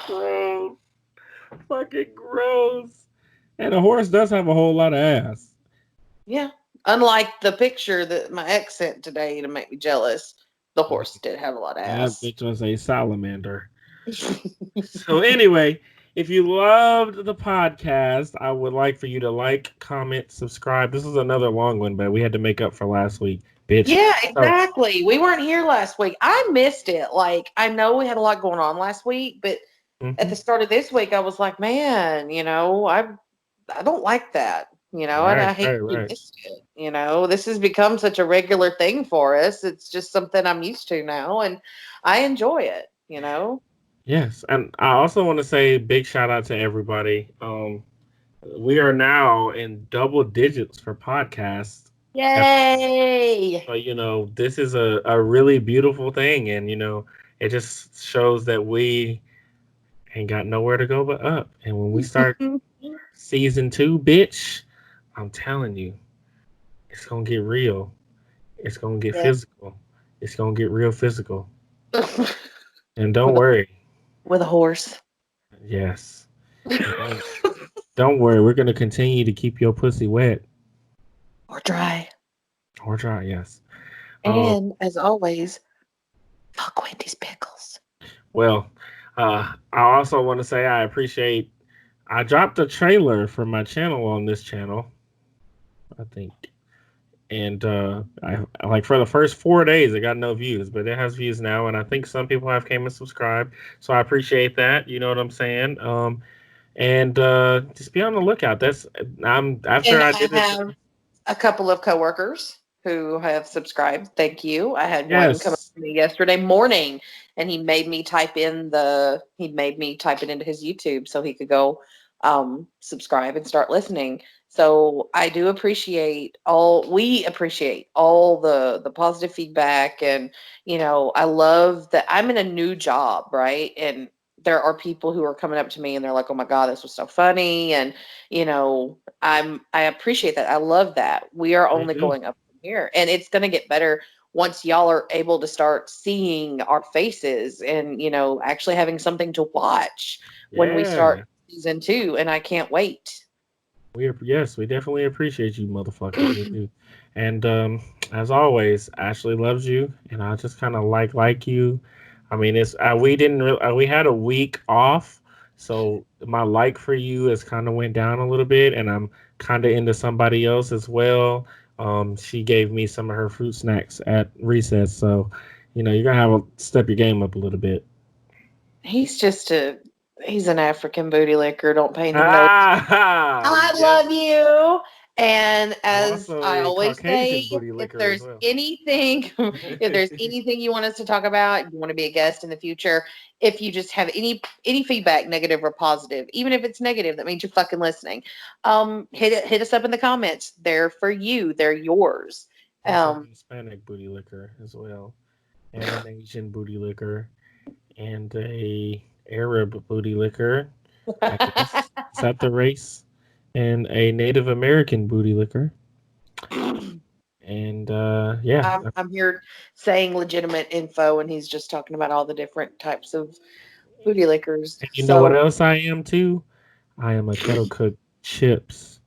Gross. Fucking gross. And a horse does have a whole lot of ass. yeah. Unlike the picture that my ex sent today to make me jealous, the horse did have a lot of That ass. bitch was a salamander. So anyway, If you loved the podcast, I would like for you to like, comment, subscribe. This is another long one, but we had to make up for last week, bitch. Yeah, So, exactly. We weren't here last week. I missed it. Like, I know we had a lot going on last week, but at the mhm. start of this week, I was like, man, I don't like that, and Right, I hate right, we right. missed it. This has become such a regular thing for us. It's just something I'm used to now, and I enjoy it. Yes, and I also want to say big shout out to everybody. We are now in double digits for podcasts. Yay! So, this is a really beautiful thing. And, it just shows that we ain't got nowhere to go but up. And when we start season 2, bitch, I'm telling you, it's going to get real. It's going to get Yeah. physical. It's going to get real physical. And don't with a worry. with a horse. Yes. And don't worry. We're going to continue to keep your pussy wet Or dry. or dry. Yes. Um, And as always, fuck Wendy's pickles. well, I also want to say I dropped a trailer for my channel on this channel, I think. And I like for the first 4 days it got no views, but it has views now, and I think some people have came and subscribed. So I appreciate that. You know what I'm saying? And just be on the lookout. That's I'm after And I I did it. have a couple of coworkers who have subscribed. Thank you. I had one come up Yes. to me yesterday morning, and he made me type it into his YouTube so he could go subscribe and start listening. So we appreciate all the positive feedback, and I love that I'm in a new job, right? And there are people who are coming up to me and they're like, "Oh my God, this was so funny," and I appreciate that. I love that. We are Me only too. going up from here, and it's going to get better once y'all are able to start seeing our faces and actually having something to watch when we start Yeah. season 2, and I can't wait. Yes, we definitely appreciate you, motherfuckers. We do. And as always, Ashley loves you, and I just kind of like you. I mean, it's we didn't we had a week off, so my like for you has kind of went down a little bit, and I'm kind of into somebody else as well. She gave me some of her fruit snacks at recess, so you're gonna have to step your game up a little bit. He's an African booty licker. Don't pay him no. Ah, I yes. love you. And I'm as also I a always say, Caucasian booty if licker as there's well. anything, if there's anything you want us to talk about, you want to be a guest in the future, if you just have any feedback, negative or positive, even if it's negative, that means you're fucking listening. Hit us up in the comments. They're for you. They're yours. Also, a Um, Hispanic booty liquor as well, and an Asian booty liquor, and a Arab booty liquor. I guess is that the race? And a Native American booty liquor, and yeah. I'm here saying legitimate info, and he's just talking about all the different types of booty liquors. And you know what So, else I am too? I am a kettle cooked chips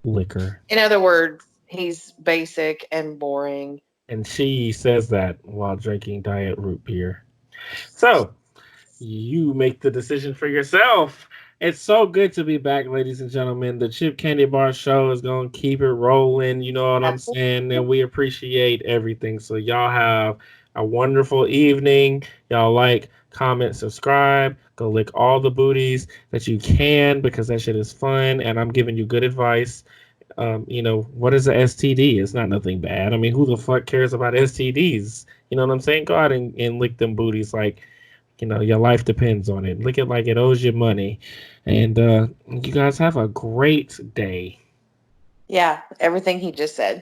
liquor, in other words, he's basic and boring. and she says that while drinking diet root beer. So you make the decision for yourself. It's so good to be back, ladies and gentlemen. The Chip Candy Bar Show is going to keep it rolling. You know what I'm Absolutely. saying? And we appreciate everything. So, y'all have a wonderful evening. Y'all like, comment, subscribe. Go lick all the booties that you can because that shit is fun. And I'm giving you good advice. What is a STD? It's not nothing bad. I mean, who the fuck cares about STDs? You know what I'm saying? Go out and lick them booties like your life depends on it. Look at like it owes you money. And you guys have a great day. Yeah, everything he just said.